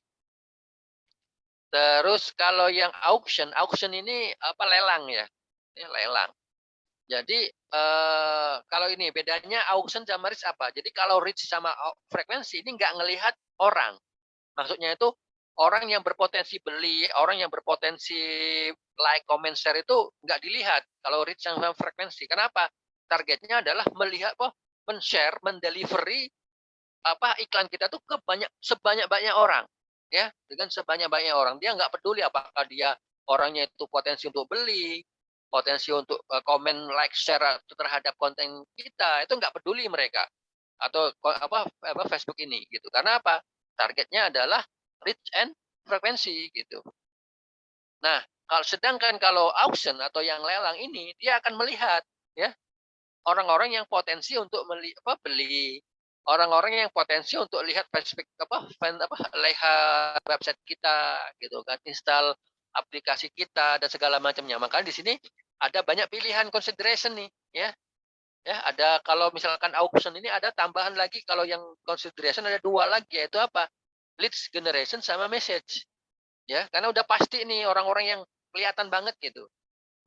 Terus kalau yang auction, auction ini apa lelang ya, lelang. Jadi kalau ini bedanya auction sama reach apa? Jadi kalau reach sama frekuensi ini nggak ngelihat orang. Maksudnya itu orang yang berpotensi beli, orang yang berpotensi like, comment, share itu nggak dilihat kalau reach sama frekuensi. Kenapa? Targetnya adalah melihat men-share, mendelivery iklan kita tuh ke sebanyak-banyak orang, ya, dengan sebanyak-banyak orang. Dia nggak peduli apakah dia orangnya itu potensi untuk beli, potensi untuk komen, like, share terhadap konten kita, itu nggak peduli mereka atau Facebook ini gitu. Karena apa? Targetnya adalah reach and frekuensi gitu. Nah, sedangkan kalau auction atau yang lelang ini dia akan melihat ya orang-orang yang potensi untuk beli, orang-orang yang potensi untuk lihat Facebook lihat website kita gitu kan, install aplikasi kita dan segala macamnya. Makanya di sini ada banyak pilihan consideration nih ya. Ya, ada kalau misalkan auction ini ada tambahan lagi kalau yang consideration ada 2 lagi yaitu apa? Leads generation sama message. Ya, karena udah pasti nih orang-orang yang kelihatan banget gitu.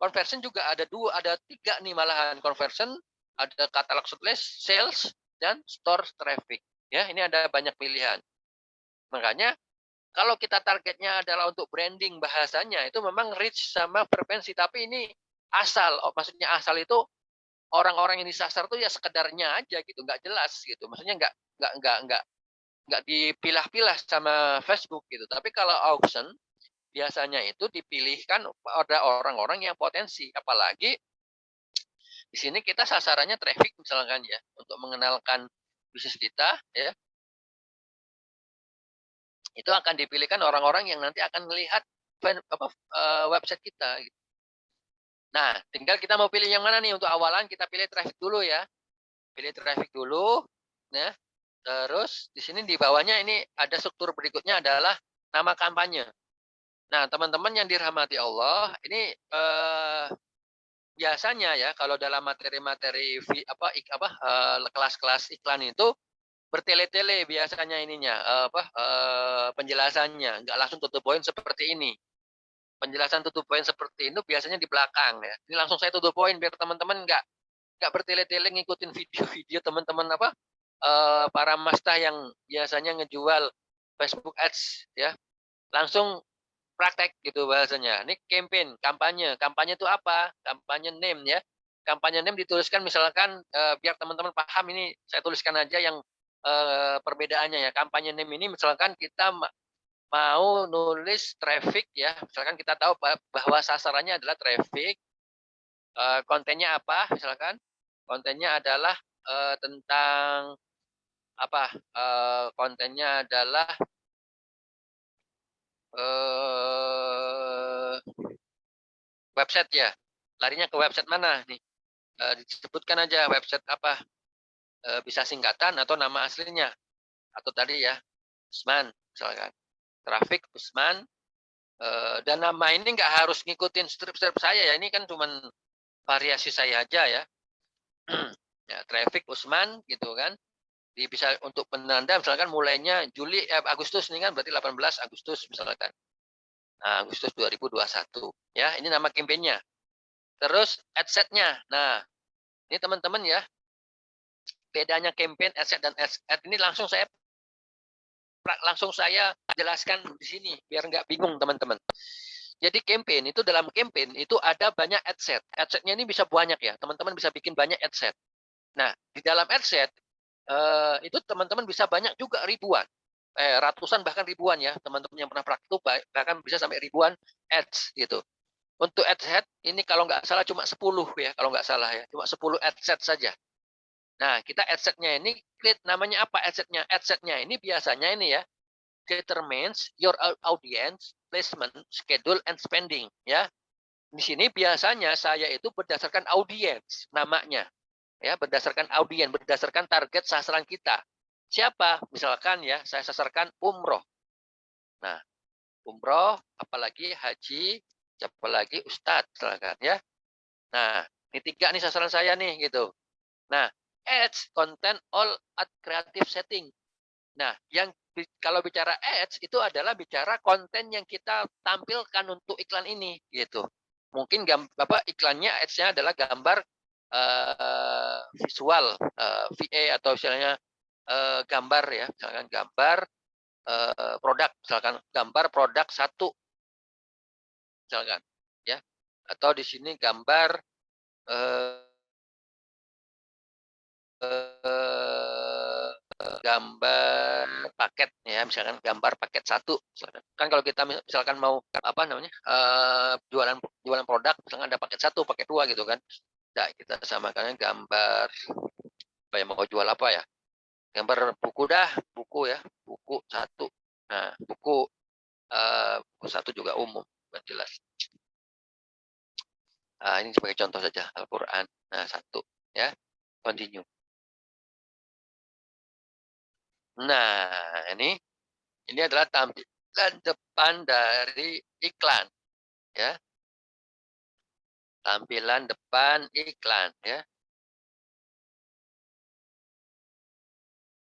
Conversion juga ada 2, ada 3 nih malahan conversion, ada catalog sales dan store traffic. Ya, ini ada banyak pilihan. Makanya kalau kita targetnya adalah untuk branding bahasanya itu memang reach sama frekuensi, tapi ini asal, maksudnya asal itu orang-orang yang disasar tuh ya sekedarnya aja gitu, nggak jelas gitu. Maksudnya nggak dipilah-pilah sama Facebook gitu. Tapi kalau auction biasanya itu dipilihkan pada orang-orang yang potensi. Apalagi di sini kita sasarannya traffic misalkan ya, untuk mengenalkan bisnis kita ya. Itu akan dipilihkan orang-orang yang nanti akan melihat website kita gitu. Nah, tinggal kita mau pilih yang mana nih untuk awalan, kita pilih traffic dulu ya. Pilih traffic dulu, ya. Terus di sini di bawahnya ini ada struktur berikutnya adalah nama kampanye. Nah, teman-teman yang dirahmati Allah, ini biasanya ya kalau dalam materi-materi kelas-kelas iklan itu bertele-tele biasanya ininya penjelasannya, nggak langsung to the point seperti ini. Penjelasan to the point seperti itu biasanya di belakang ya. Ini langsung saya to the point biar teman-teman nggak bertele-tele ngikutin video-video teman-teman para mastah yang biasanya ngejual Facebook Ads ya. Langsung praktek gitu bahasanya. Ini campaign, kampanye. Kampanye itu apa? Kampanye name ya. Kampanye name dituliskan misalkan biar teman-teman paham ini saya tuliskan aja yang perbedaannya ya. Kampanye name ini misalkan kita mau nulis traffic ya. Misalkan kita tahu bahwa sasarannya adalah traffic. Kontennya apa? Misalkan kontennya adalah tentang apa? Kontennya adalah website ya. Larinya ke website mana nih? Disebutkan aja website apa. Bisa singkatan atau nama aslinya. Atau tadi ya, Usman misalkan. Traffic Usman. Dan nama ini nggak harus ngikutin strip-strip saya ya. Ini kan cuman variasi saya aja ya. Ya, traffic Usman gitu kan. Bisa untuk penanda misalkan mulainya Agustus ini kan berarti 18 Agustus misalkan. Nah, Agustus 2021 ya. Ini nama kampanyenya. Terus adset-nya. Nah, ini teman-teman ya. Bedanya campaign, adset dan ad ini langsung saya jelaskan di sini biar nggak bingung teman-teman. Jadi campaign itu dalam campaign itu ada banyak adset. Adsetnya ini bisa banyak ya. Teman-teman bisa bikin banyak adset. Nah, di dalam adset itu teman-teman bisa banyak juga ribuan. Ratusan bahkan ribuan ya. Teman-teman yang pernah praktik bahkan bisa sampai ribuan ads gitu. Untuk adset ini kalau nggak salah cuma 10 ya, kalau nggak salah ya. Cuma 10 adset saja. Nah, kita adsetnya ini namanya apa adsetnya? Adsetnya ini biasanya ini ya, determines your audience, placement, schedule, and spending. Ya, di sini biasanya saya itu berdasarkan audience namanya, ya berdasarkan audiens, berdasarkan target sasaran kita. Siapa? Misalkan ya, saya sasarkan umroh. Nah, umroh, apalagi haji, apalagi ustadz, misalkan ya. Nah, ini 3 nih sasaran saya nih gitu. Nah, ads, content all at creative setting. Nah, kalau bicara ads itu adalah bicara konten yang kita tampilkan untuk iklan ini gitu. Mungkin iklannya ads-nya adalah gambar visual VA atau misalnya gambar ya, misalkan gambar produk, misalkan gambar produk satu, misalkan ya. Atau di sini gambar eh, gambar paket ya, misalkan gambar paket satu, misalkan. Kan kalau kita misalkan mau apa namanya jualan produk, misalkan ada paket satu, paket dua gitu kan. Nah, kita samakan gambar apa ya, mau jual apa ya, gambar buku dah, buku ya, buku satu. Nah, buku satu juga umum, kan jelas. Nah, ini sebagai contoh saja Al-Quran. Nah, satu ya, continue. Nah, ini adalah tampilan depan dari iklan ya. Tampilan depan iklan ya.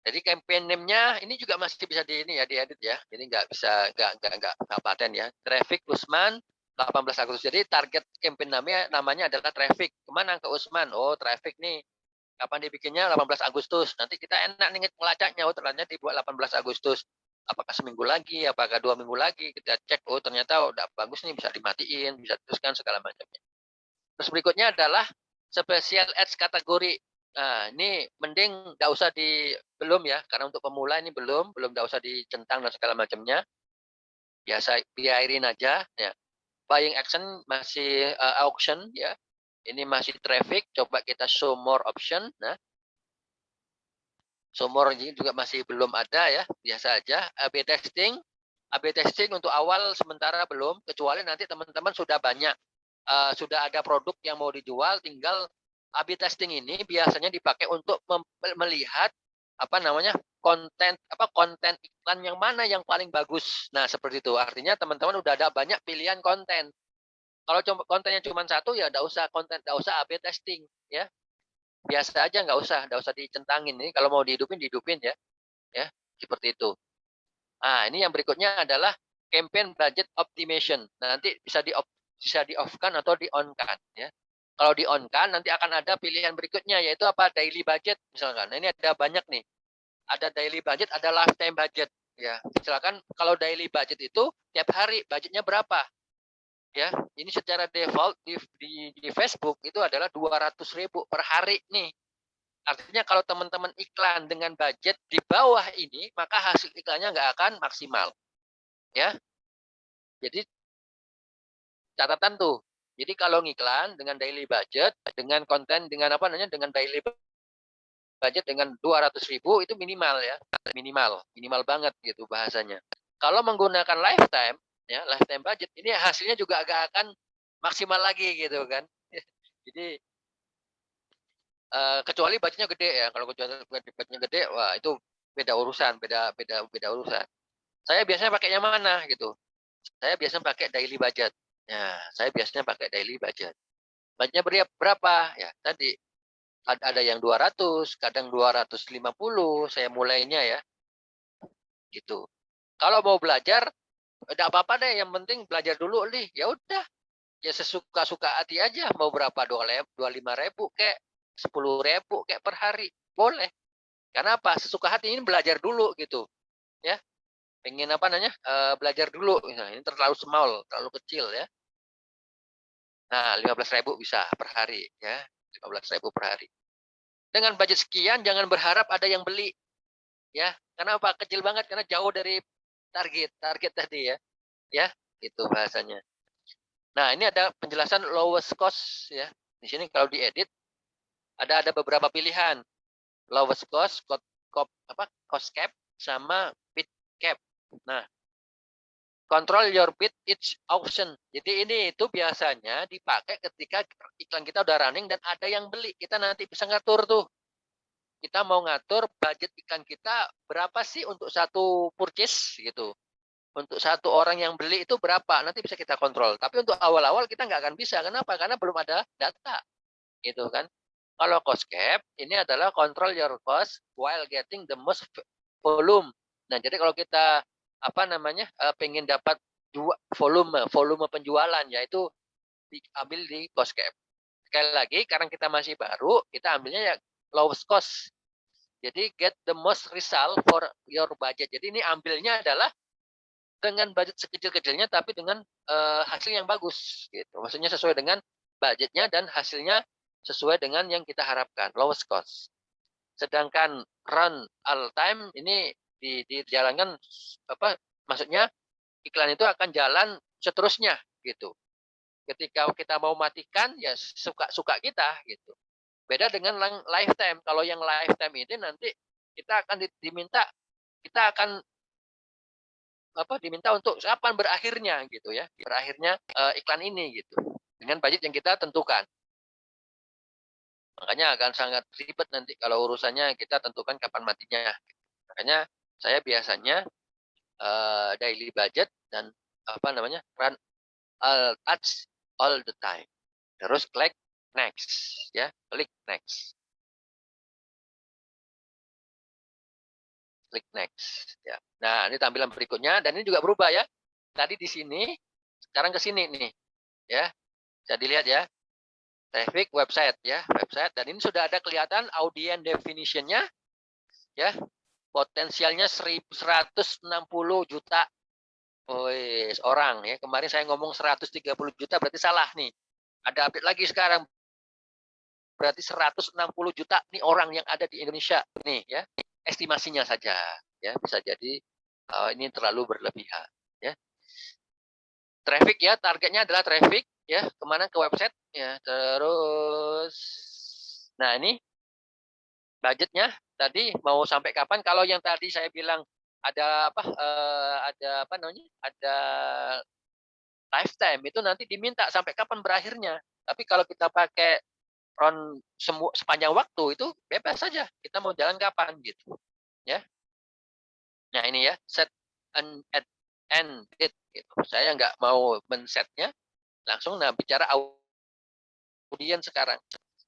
Jadi campaign name-nya ini juga masih bisa diedit ya. Ini nggak paten ya. Traffic Usman 18 Agustus. Jadi target campaign namanya adalah traffic. Kemana ke Usman? Oh, traffic nih. Kapan dibikinnya? 18 Agustus. Nanti kita enak nih ngelacaknya. Oh, ternyata dibuat 18 Agustus. Apakah seminggu lagi? Apakah 2 minggu lagi? Kita cek. Oh, ternyata udah bagus nih. Bisa dimatiin. Bisa teruskan segala macamnya. Terus berikutnya adalah special ads kategori. Nah, ini mending nggak usah belum ya, karena untuk pemula ini belum nggak usah dicentang dan segala macamnya. Biasa biarin aja ya. Buying action masih auction ya. Ini masih traffic, coba kita show more option. Nah, show more ini juga masih belum ada ya, biasa aja. A/B testing. A/B testing untuk awal sementara belum, kecuali nanti teman-teman sudah banyak sudah ada produk yang mau dijual, tinggal A/B testing ini biasanya dipakai untuk melihat apa namanya konten iklan yang mana yang paling bagus. Nah, seperti itu. Artinya teman-teman udah ada banyak pilihan konten. Kalau kontennya cuma satu ya enggak usah A/B testing ya. Biasa aja enggak usah dicentangin. Ini kalau mau dihidupin ya. Ya, seperti itu. Nah, ini yang berikutnya adalah campaign budget optimization. Nah, nanti bisa di-off-kan atau di-on-kan ya. Kalau di-on-kan nanti akan ada pilihan berikutnya yaitu apa? Daily budget misalkan. Nah, ini ada banyak nih. Ada daily budget, ada lifetime budget ya. Misalkan kalau daily budget itu tiap hari budgetnya berapa? Ya, ini secara default di Facebook itu adalah 200.000 per hari nih. Artinya kalau teman-teman iklan dengan budget di bawah ini, maka hasil iklannya nggak akan maksimal. Ya, jadi catatan tuh. Jadi kalau ngiklan dengan daily budget, dengan konten, dengan apa namanya, dengan daily budget dengan 200.000 itu minimal ya, minimal banget gitu bahasanya. Kalau menggunakan lifetime, ya lifetime budget, ini hasilnya juga agak akan maksimal lagi gitu kan. Jadi kecuali budgetnya gede ya. Kalau budgetnya gede, wah itu beda urusan, beda urusan. Saya biasanya pakai yang mana gitu. Saya biasanya pakai daily budget. Ya, saya biasanya pakai daily budget. Budgetnya berapa? Ya, tadi ada yang 200, kadang 250, saya mulainya ya. Gitu. Kalau mau belajar, enggak apa-apa deh, yang penting belajar dulu nih. Ya udah, ya sesuka-suka hati aja, mau berapa, 25.000 kek, 10.000 kek per hari. Boleh. Karena apa? Sesuka hati ini belajar dulu gitu. Ya. Pengen apa namanya? Belajar dulu. Nah, ini terlalu small, terlalu kecil ya. Nah, 15.000 bisa per hari ya. 15.000 per hari. Dengan budget sekian jangan berharap ada yang beli ya. Karena apa? Kecil banget karena jauh dari target tadi ya. Ya, itu bahasanya. Nah, ini ada penjelasan lowest cost ya. Di sini kalau diedit ada beberapa pilihan. Lowest cost, cost cap sama bid cap. Nah, control your bid each auction. Jadi ini itu biasanya dipakai ketika iklan kita udah running dan ada yang beli. Kita nanti bisa ngatur tuh. Kita mau ngatur budget iklan kita berapa sih untuk satu purchase gitu. Untuk satu orang yang beli itu berapa, nanti bisa kita kontrol. Tapi untuk awal-awal kita nggak akan bisa. Kenapa? Karena belum ada data, gitu kan. Kalau cost cap, ini adalah control your cost while getting the most volume. Nah, jadi kalau kita pengen dapat volume penjualan, yaitu diambil di cost cap. Sekali lagi, karena kita masih baru, kita ambilnya ya lowest cost. Jadi get the most result for your budget. Jadi ini ambilnya adalah dengan budget sekecil-kecilnya, tapi dengan hasil yang bagus, gitu. Maksudnya sesuai dengan budgetnya dan hasilnya sesuai dengan yang kita harapkan, lowest cost. Sedangkan run all time ini dijalankan maksudnya iklan itu akan jalan seterusnya, gitu. Ketika kita mau matikan ya suka-suka kita, gitu. Beda dengan lifetime. Kalau yang lifetime ini nanti kita akan diminta untuk kapan berakhirnya, gitu ya. Berakhirnya iklan ini, gitu. Dengan budget yang kita tentukan. Makanya akan sangat ribet nanti kalau urusannya kita tentukan kapan matinya. Makanya saya biasanya daily budget dan run all touch all the time. Terus klik next, ya, klik next. Klik next, ya. Nah, ini tampilan berikutnya dan ini juga berubah ya. Tadi di sini, sekarang ke sini nih, ya. Bisa dilihat ya. Traffic website ya, website, dan ini sudah ada kelihatan audience definition-nya ya. Potensialnya 160 juta orang ya. Kemarin saya ngomong 130 juta berarti salah nih. Ada update lagi sekarang. Berarti 160 juta nih orang yang ada di Indonesia nih ya. Estimasinya saja ya, bisa jadi ini terlalu berlebihan ya. Traffic ya, targetnya adalah traffic ya, kemana, ke website ya. Terus nah ini budgetnya tadi mau sampai kapan. Kalau yang tadi saya bilang ada ada lifetime, itu nanti diminta sampai kapan berakhirnya. Tapi kalau kita pakai sepanjang waktu itu bebas saja, kita mau jalan kapan, gitu ya. Nah ini ya, set and end date, gitu. Saya nggak mau men-setnya langsung. Nah, bicara audiens sekarang.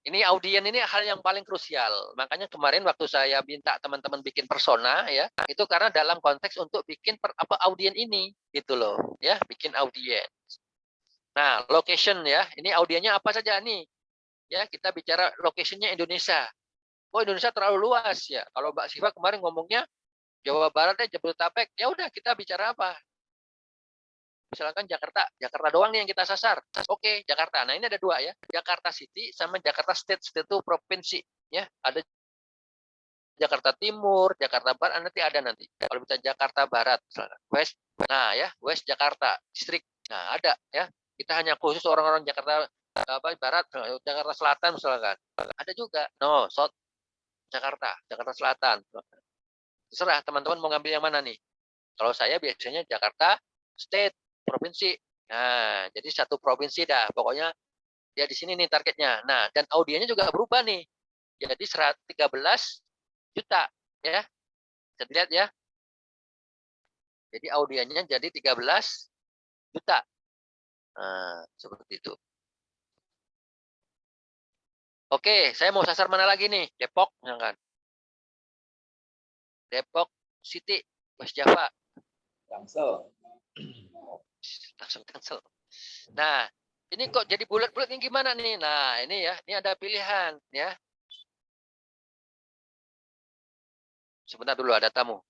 Ini audien ini hal yang paling krusial. Makanya kemarin waktu saya minta teman-teman bikin persona ya, itu karena dalam konteks untuk bikin audien ini, gitu loh, ya, bikin audien. Nah, location ya, ini audiennya apa saja nih? Ya, kita bicara locationnya Indonesia. Oh, Indonesia terlalu luas ya. Kalau Mbak Siva kemarin ngomongnya Jawa Barat ya, Jabodetabek, ya udah kita bicara apa? Misalkan Jakarta doang nih yang kita sasar. Oke, Jakarta. Nah, ini ada dua ya, Jakarta City sama Jakarta State. State itu provinsi ya. Ada Jakarta Timur, Jakarta Barat, nanti. Kalau kita Jakarta Barat, misalkan West. Nah, ya, West Jakarta distrik. Nah, ada ya. Kita hanya khusus orang-orang Jakarta Barat, Jakarta Selatan misalkan. Ada juga. No, South Jakarta, Jakarta Selatan. Terserah teman-teman mau ngambil yang mana nih. Kalau saya biasanya Jakarta State, provinsi. Nah, jadi satu provinsi dah. Pokoknya ya di sini nih targetnya. Nah, dan audiennya juga berubah nih. Jadi 113 juta ya. Bisa dilihat ya. Jadi audiennya jadi 13 juta. Nah, seperti itu. Oke, saya mau sasar mana lagi nih? Depok, misalkan. Depok City, West Java. Cancel. Langsung cancel. Nah, ini kok jadi bulat-bulat ini gimana nih? Nah, ini ya, ini ada pilihan ya. Sebentar dulu, ada tamu.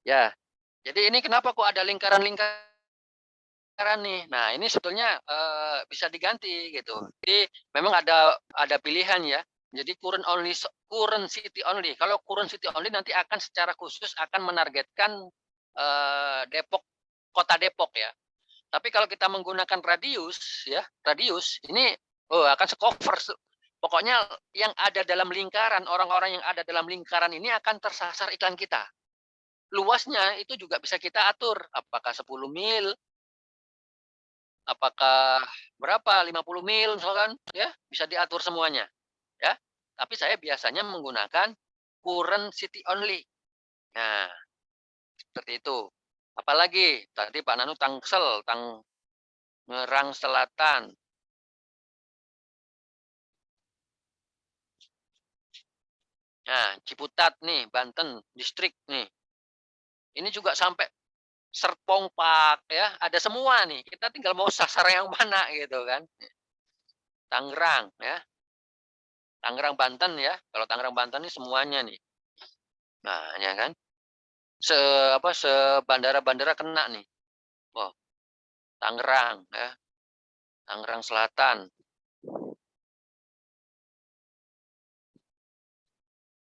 Ya, jadi ini kenapa kok ada lingkaran-lingkaran lingkaran nih. Nah, ini sebetulnya bisa diganti gitu. Jadi memang ada pilihan ya. Jadi current city only. Kalau current city only nanti akan secara khusus akan menargetkan Depok, kota Depok ya. Tapi kalau kita menggunakan radius ya, radius ini akan se-cover. Pokoknya yang ada dalam lingkaran, orang-orang yang ada dalam lingkaran ini akan tersasar iklan kita. Luasnya itu juga bisa kita atur, apakah 10 mil, apakah berapa, 50 mil misalkan, ya, bisa diatur semuanya, ya. Tapi saya biasanya menggunakan current city only. Nah, seperti itu. Apalagi tadi Pak Nanu Tangsel, Tangerang Selatan. Nah, Ciputat nih, Banten, distrik nih. Ini juga sampai Serpong Park ya, ada semua nih. Kita tinggal mau sasar yang mana gitu kan. Tangerang ya. Tangerang Banten ya. Kalau Tangerang Banten ini semuanya nih. Nah, ya kan. Bandara-bandara kena nih. Oh, Tangerang ya. Tangerang Selatan.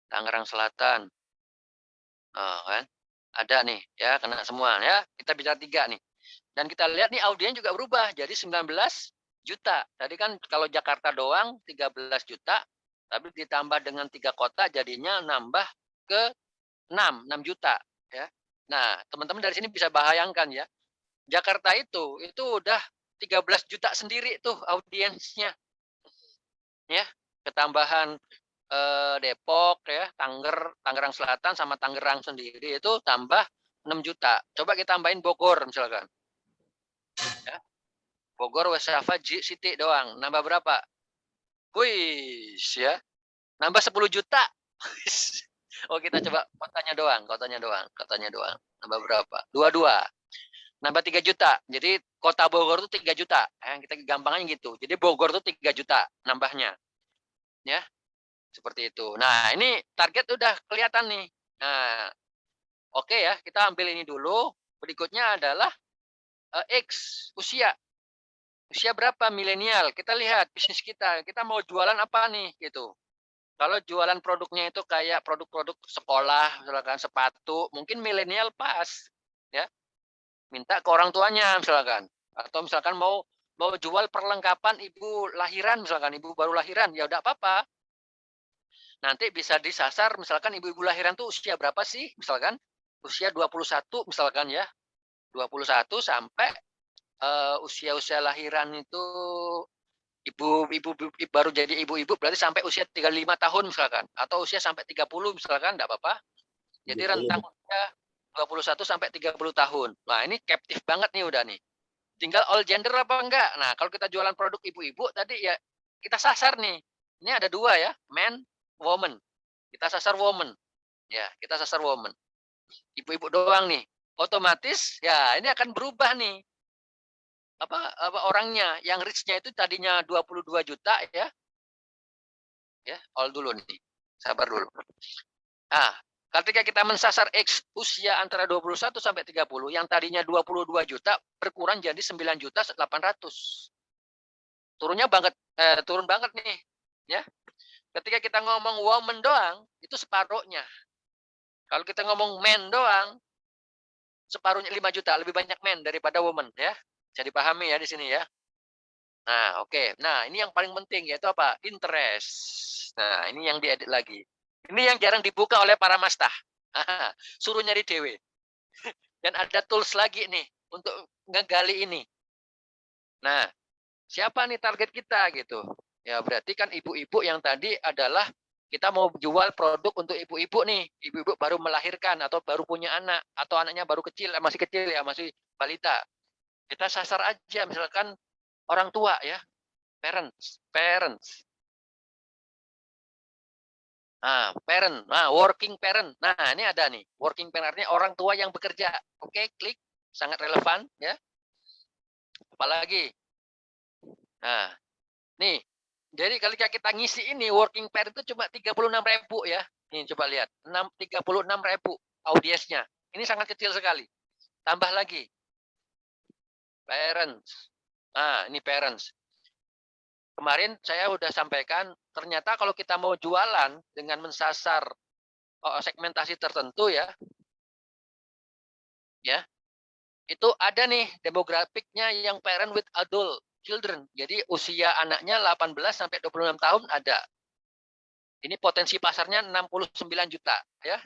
Tangerang Selatan. Oh, kan. Ada nih ya, kena semua ya. Kita bicara 3 nih. Dan kita lihat nih audien juga berubah jadi 19 juta. Tadi kan kalau Jakarta doang 13 juta, tapi ditambah dengan 3 kota jadinya nambah ke 6 juta ya. Nah, teman-teman dari sini bisa bayangkan ya. Jakarta itu udah 13 juta sendiri tuh audiensnya. Ya, ketambahan Depok ya, Tangerang Selatan sama Tangerang sendiri itu tambah 6 juta. Coba kita tambahin Bogor misalkan. Ya. Bogor, West Java, City doang. Nambah berapa? Wih, ya. Nambah 10 juta. Oh, kita coba kotanya doang. Nambah berapa? 22. Nambah 3 juta. Jadi kota Bogor itu 3 juta. Kita gampangnya gitu. Jadi Bogor itu 3 juta nambahnya. Ya. Seperti itu. Nah, ini target udah kelihatan nih. Nah, oke ya, kita ambil ini dulu. Berikutnya adalah X, usia. Usia berapa milenial? Kita lihat bisnis kita. Kita mau jualan apa nih gitu. Kalau jualan produknya itu kayak produk-produk sekolah, misalkan sepatu, mungkin milenial pas, ya. Minta ke orang tuanya misalkan. Atau misalkan mau jual perlengkapan ibu lahiran misalkan, ibu baru lahiran, ya udah apa-apa. Nanti bisa disasar misalkan ibu-ibu lahiran tuh usia berapa sih? Misalkan usia 21 misalkan ya. 21 sampai usia-usia lahiran itu ibu baru jadi ibu-ibu berarti sampai usia 35 tahun misalkan atau usia sampai 30 misalkan enggak apa-apa. Jadi rentang usia 21 sampai 30 tahun. Nah, ini captive banget nih udah nih. Tinggal all gender apa enggak? Nah, kalau kita jualan produk ibu-ibu tadi ya kita sasar nih. Ini ada 2 ya, man, woman. Kita sasar woman. Ya, kita sasar woman. Ibu-ibu doang nih. Otomatis ya ini akan berubah nih. Apa orangnya yang rich-nya itu tadinya 22 juta ya. Ya, all dulu nih. Sabar dulu. Ah, ketika kita mensasar X usia antara 21 sampai 30 yang tadinya 22 juta berkurang jadi 9 juta 800. Turun banget nih, ya. Ketika kita ngomong woman doang, itu separuhnya. Kalau kita ngomong men doang, separuhnya 5 juta, lebih banyak men daripada woman ya. Bisa dipahami ya di sini ya. Nah, oke. Nah, ini yang paling penting yaitu apa? Interest. Nah, ini yang diedit lagi. Ini yang jarang dibuka oleh para mastah. Suruh nyari dewe. Dan ada tools lagi nih untuk ngegali ini. Nah, siapa nih target kita gitu? Ya, berarti kan ibu-ibu yang tadi adalah kita mau jual produk untuk ibu-ibu nih. Ibu-ibu baru melahirkan atau baru punya anak atau anaknya baru kecil, masih kecil ya, masih balita. Kita sasar aja misalkan orang tua ya, parents. Nah, parent, working parent. Nah, ini ada nih, working parent-nya orang tua yang bekerja. Oke, klik, sangat relevan ya. Apalagi, nah, nih, jadi kalau kita ngisi ini working parent itu cuma 36.000 ya. Nih coba lihat, 36.000 audiensnya. Ini sangat kecil sekali. Tambah lagi. Parents. Nah, ini parents. Kemarin saya sudah sampaikan, ternyata kalau kita mau jualan dengan mensasar segmentasi tertentu ya, itu ada nih demografiknya yang parent with adult children. Jadi usia anaknya 18 sampai 26 tahun ada. Ini potensi pasarnya 69 juta ya.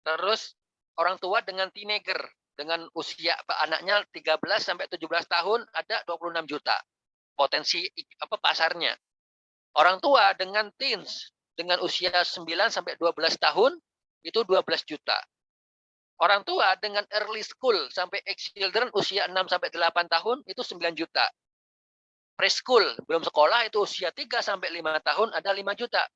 Terus orang tua dengan teenager dengan usia anaknya 13 sampai 17 tahun ada 26 juta. Potensi pasarnya. Orang tua dengan teens dengan usia 9 sampai 12 tahun itu 12 juta. Orang tua dengan early school sampai ex-children usia 6 sampai 8 tahun itu 9 juta. Preschool belum sekolah itu usia 3 sampai 5 tahun ada 5 juta.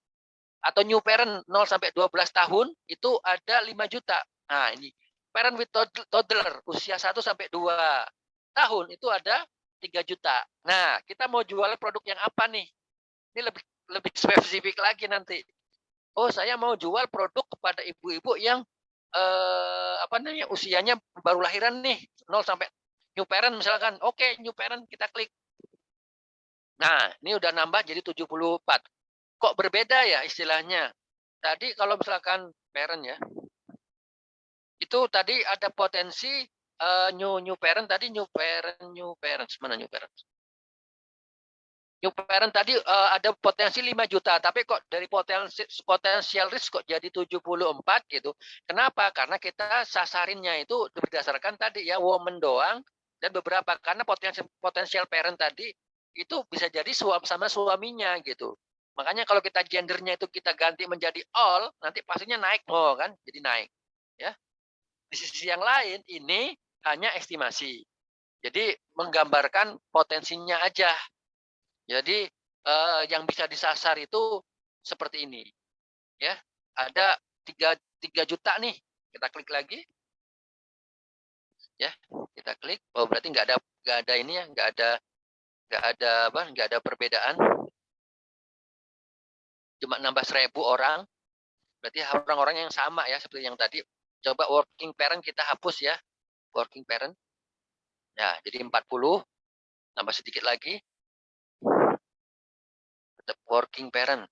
Atau new parent 0 sampai 12 tahun itu ada 5 juta. Nah, ini parent with toddler usia 1 sampai 2 tahun itu ada 3 juta. Nah, kita mau jual produk yang apa nih? Ini lebih spesifik lagi nanti. Oh, saya mau jual produk kepada ibu-ibu yang usianya baru lahiran nih, 0 sampai new parent misalkan. Oke, new parent kita klik. Nah, ini udah nambah jadi 74. Kok berbeda ya istilahnya? Tadi kalau misalkan parent ya, itu tadi ada potensi new parent tadi new parents mana new parents? New parent tadi ada potensi 5 juta, tapi kok dari potensial risk kok jadi 74 gitu. Kenapa? Karena kita sasarinnya itu berdasarkan tadi ya woman doang dan beberapa karena potensial parent tadi itu bisa jadi sama suaminya gitu. Makanya kalau kita gendernya itu kita ganti menjadi all, nanti pastinya naik kan, jadi naik ya. Di sisi yang lain ini hanya estimasi. Jadi menggambarkan potensinya aja. Jadi yang bisa disasar itu seperti ini, ya. Ada 3 juta nih. Kita klik lagi, ya. Kita klik. Oh berarti nggak ada ini ya, nggak ada perbedaan. Cuma nambah 1.000 orang. Berarti orang-orang yang sama ya seperti yang tadi. Coba working parent kita hapus ya, working parent. Ya jadi 40. Tambah sedikit lagi. Tetap working parent.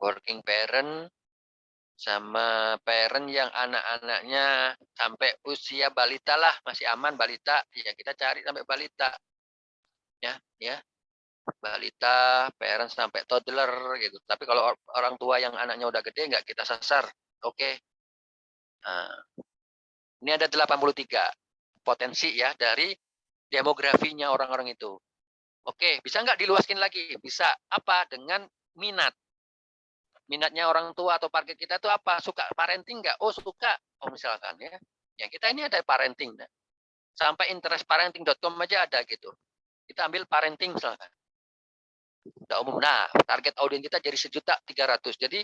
Working parent sama parent yang anak-anaknya sampai usia balita lah, masih aman balita, ya kita cari sampai balita. Ya. Balita, parent sampai toddler gitu. Tapi kalau orang tua yang anaknya udah gede nggak kita sasar. Oke. Nah, ini ada 83 potensi ya dari demografinya orang-orang itu. Oke, bisa nggak diluaskan lagi? Bisa. Apa? Dengan minat. Minatnya orang tua atau target kita itu apa? Suka parenting nggak? Oh suka. Oh misalkan ya. Yang kita ini ada parenting. Nah. Sampai interestparenting.com aja ada gitu. Kita ambil parenting misalkan. Udah umum. Nah, target audiens kita jadi 1.300.000. Jadi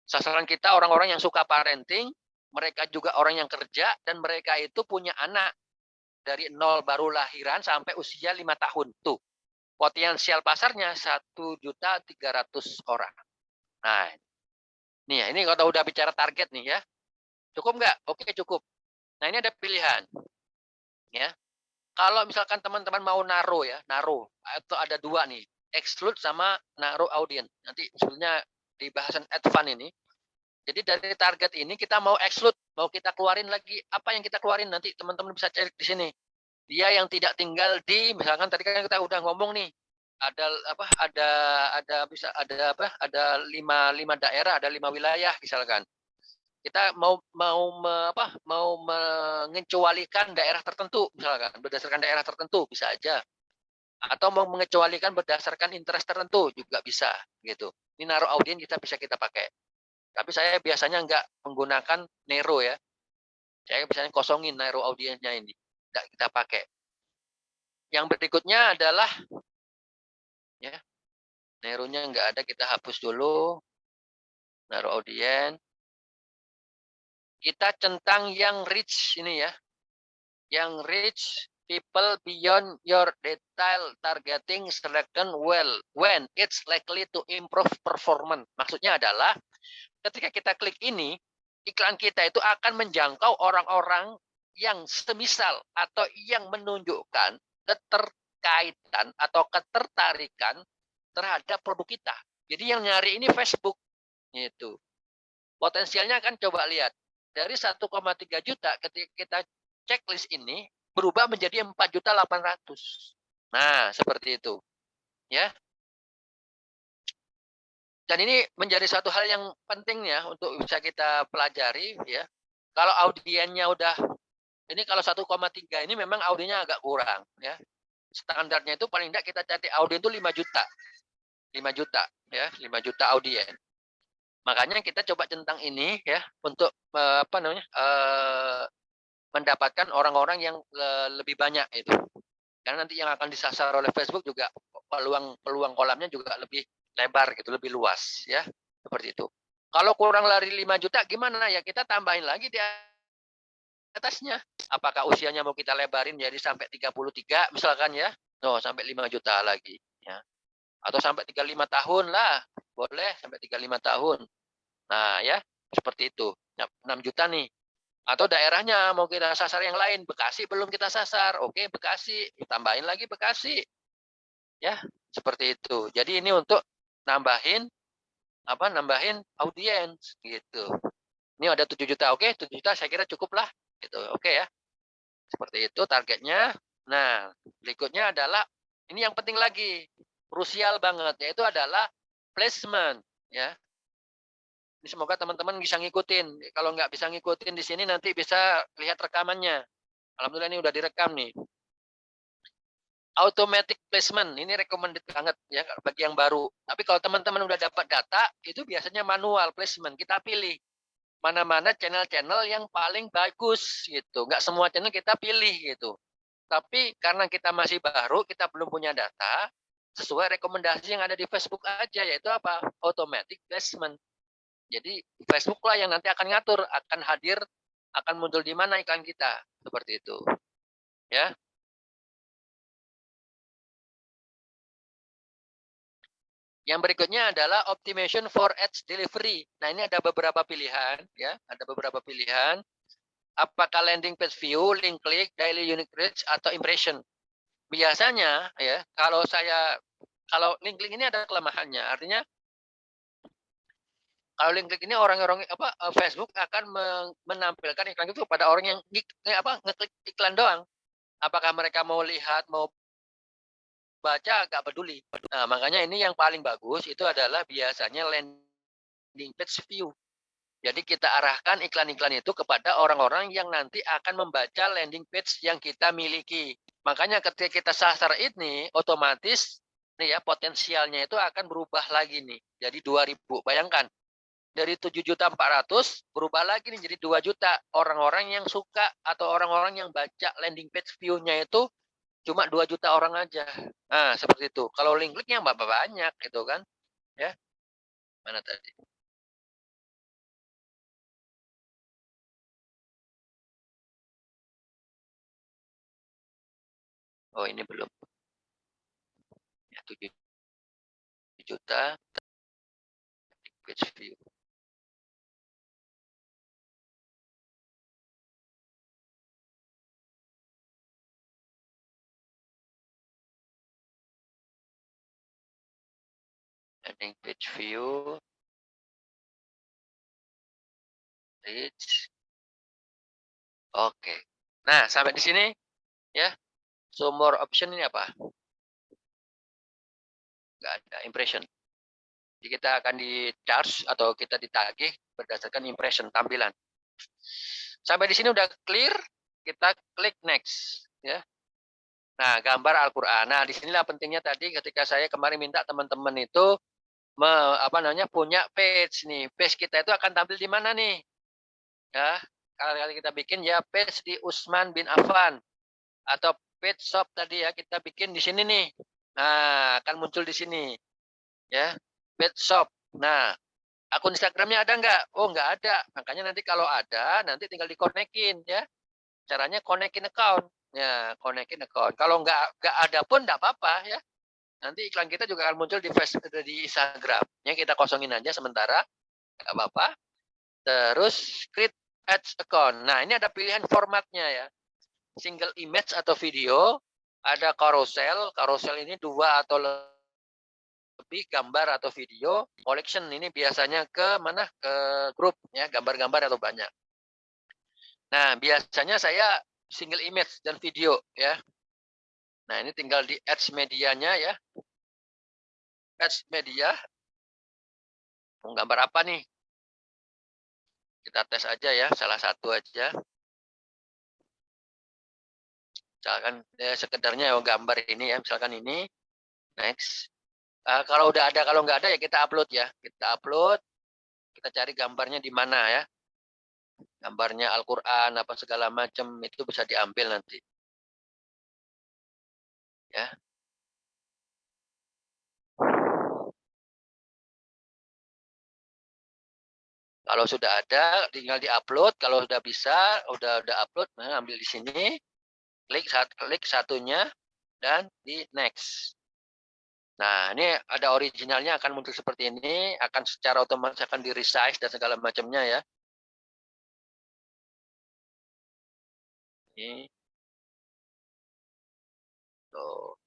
sasaran kita orang-orang yang suka parenting, mereka juga orang yang kerja, dan mereka itu punya anak dari 0 baru lahiran sampai usia 5 tahun. Tuh, potensial pasarnya 1.300.000 orang. Nah, ini kalau udah bicara target nih ya. Cukup nggak? Oke, cukup. Nah, ini ada pilihan. Ya. Kalau misalkan teman-teman mau naruh atau ada 2 nih, exclude sama naruh audience. Nanti sebenarnya di bahasan advance ini. Jadi dari target ini kita mau exclude, mau kita keluarin lagi. Apa yang kita keluarin nanti teman-teman bisa cari di sini. Dia yang tidak tinggal di, misalkan tadi kan kita udah ngomong nih, ada 5 daerah, ada 5 wilayah misalkan. Kita mau mengecualikan daerah tertentu misalkan, berdasarkan daerah tertentu bisa aja. Atau mau mengecualikan berdasarkan interest tertentu juga bisa gitu. Ini naruh audiens kita pakai. Tapi saya biasanya nggak menggunakan narrow ya. Saya biasanya kosongin narrow audiensnya ini. Nggak kita pakai. Yang berikutnya adalah ya, narrow-nya nggak ada, kita hapus dulu. Narrow audience. Kita centang yang reach ini ya. Yang reach people beyond your detail targeting selection when it's likely to improve performance. Maksudnya adalah ketika kita klik ini iklan kita itu akan menjangkau orang-orang yang semisal atau yang menunjukkan keterkaitan atau ketertarikan terhadap produk kita. Jadi yang nyari ini Facebook itu. Potensialnya kan coba lihat. Dari 1,3 juta ketika kita checklist ini berubah menjadi 4.800.000. Nah, seperti itu. Ya. Dan ini menjadi satu hal yang penting ya untuk bisa kita pelajari ya. Kalau audiennya udah ini kalau 1,3 ini memang audiennya agak kurang ya. Standarnya itu paling tidak kita cari audien itu 5 juta. 5 juta ya, 5 juta audien. Makanya kita coba tentang ini ya untuk mendapatkan orang-orang yang lebih banyak itu. Karena nanti yang akan disasar oleh Facebook juga peluang kolamnya juga lebih lebar gitu, lebih luas ya. Seperti itu. Kalau kurang dari 5 juta gimana ya? Kita tambahin lagi di atasnya. Apakah usianya mau kita lebarin jadi sampai 33 misalkan ya? No, sampai 5 juta lagi ya. Atau sampai 35 tahun lah. Boleh sampai 35 tahun. Nah, ya, seperti itu. 6 juta nih. Atau daerahnya mau kita sasar yang lain, Bekasi belum kita sasar. Oke, Bekasi, tambahin lagi Bekasi. Ya, seperti itu. Jadi ini untuk nambahin audiens gitu. Ini ada 7 juta. Oke, 7 juta saya kira cukup lah gitu. Oke ya. Seperti itu targetnya. Nah, berikutnya adalah ini yang penting lagi, krusial banget, yaitu adalah placement ya. Ini semoga teman-teman bisa ngikutin. Kalau nggak bisa ngikutin di sini nanti bisa lihat rekamannya. Alhamdulillah ini udah direkam nih. Automatic placement ini recommended banget ya bagi yang baru. Tapi kalau teman-teman udah dapat data, itu biasanya manual placement. Kita pilih mana-mana channel-channel yang paling bagus gitu. Nggak semua channel kita pilih gitu. Tapi karena kita masih baru, kita belum punya data, sesuai rekomendasi yang ada di Facebook aja, yaitu apa? Automatic placement. Jadi Facebook lah yang nanti akan ngatur, akan hadir, akan muncul di mana iklan kita. Seperti itu. Ya. Yang berikutnya adalah optimization for ads delivery. Nah, ini ada beberapa pilihan ya, ada beberapa pilihan. Apakah landing page view, link click, daily unique reach atau impression? Biasanya ya, kalau link click ini ada kelemahannya. Artinya kalau link click ini orang-orang Facebook akan menampilkan iklan itu pada orang yang ngeklik iklan doang. Apakah mereka mau lihat, mau baca, nggak peduli. Nah, makanya ini yang paling bagus itu adalah biasanya landing page view. Jadi kita arahkan iklan-iklan itu kepada orang-orang yang nanti akan membaca landing page yang kita miliki. Makanya ketika kita sasar ini, otomatis nih ya potensialnya itu akan berubah lagi nih. Jadi 2.000. Bayangkan, dari 7.400.000 berubah lagi nih jadi 2 juta. Orang-orang yang suka atau orang-orang yang baca landing page view-nya itu cuma 2 juta orang aja. Nah, seperti itu. Kalau link kliknya banyak gitu kan. Ya. Mana tadi? Oh, ini belum. Ya, 7 juta page view. Landing page view. Reach. Oke. Nah, sampai di sini ya. So more option ini apa? Nggak ada impression. Jadi kita akan di charge atau kita ditagih berdasarkan impression tampilan. Sampai di sini udah clear, kita klik next ya. Nah, gambar Al-Qur'an. Nah, disinilah pentingnya tadi ketika saya kemarin minta teman-teman itu punya page nih. Page kita itu akan tampil di mana nih? Ya, kalau kita bikin ya page di Utsman bin Affan atau page shop tadi ya kita bikin di sini nih. Nah, akan muncul di sini. Ya, page shop. Nah, akun Instagramnya ada nggak? Oh, nggak ada. Makanya nanti kalau ada, nanti tinggal dikonekin ya. Caranya konekin account. Ya, konekin account. Kalau nggak ada pun nggak apa-apa ya. Nanti iklan kita juga akan muncul di Facebook, di Instagram. Ya, kita kosongin aja sementara. Nggak apa-apa. Terus create ads account. Nah, ini ada pilihan formatnya ya. Single image atau video, ada carousel. Carousel ini 2 atau lebih gambar atau video. Collection ini biasanya ke mana? Ke grup ya, gambar-gambar atau banyak. Nah, biasanya saya single image dan video ya. Nah, ini tinggal di ads medianya ya. Ads media. Mau gambar apa nih? Kita tes aja ya, salah satu aja. Misalkan sekedarnya gambar ini ya, misalkan ini. Next. Kalau udah ada, kalau nggak ada ya kita upload ya. Kita upload, kita cari gambarnya di mana ya. Gambarnya Al-Quran, apa segala macam, itu bisa diambil nanti. Ya. Kalau sudah ada, tinggal diupload. Kalau sudah bisa, udah upload, nah ambil di sini. Klik satunya, dan di next. Nah, ini ada originalnya akan muncul seperti ini, akan secara otomatis akan di resize dan segala macamnya ya. Ini. Tuh.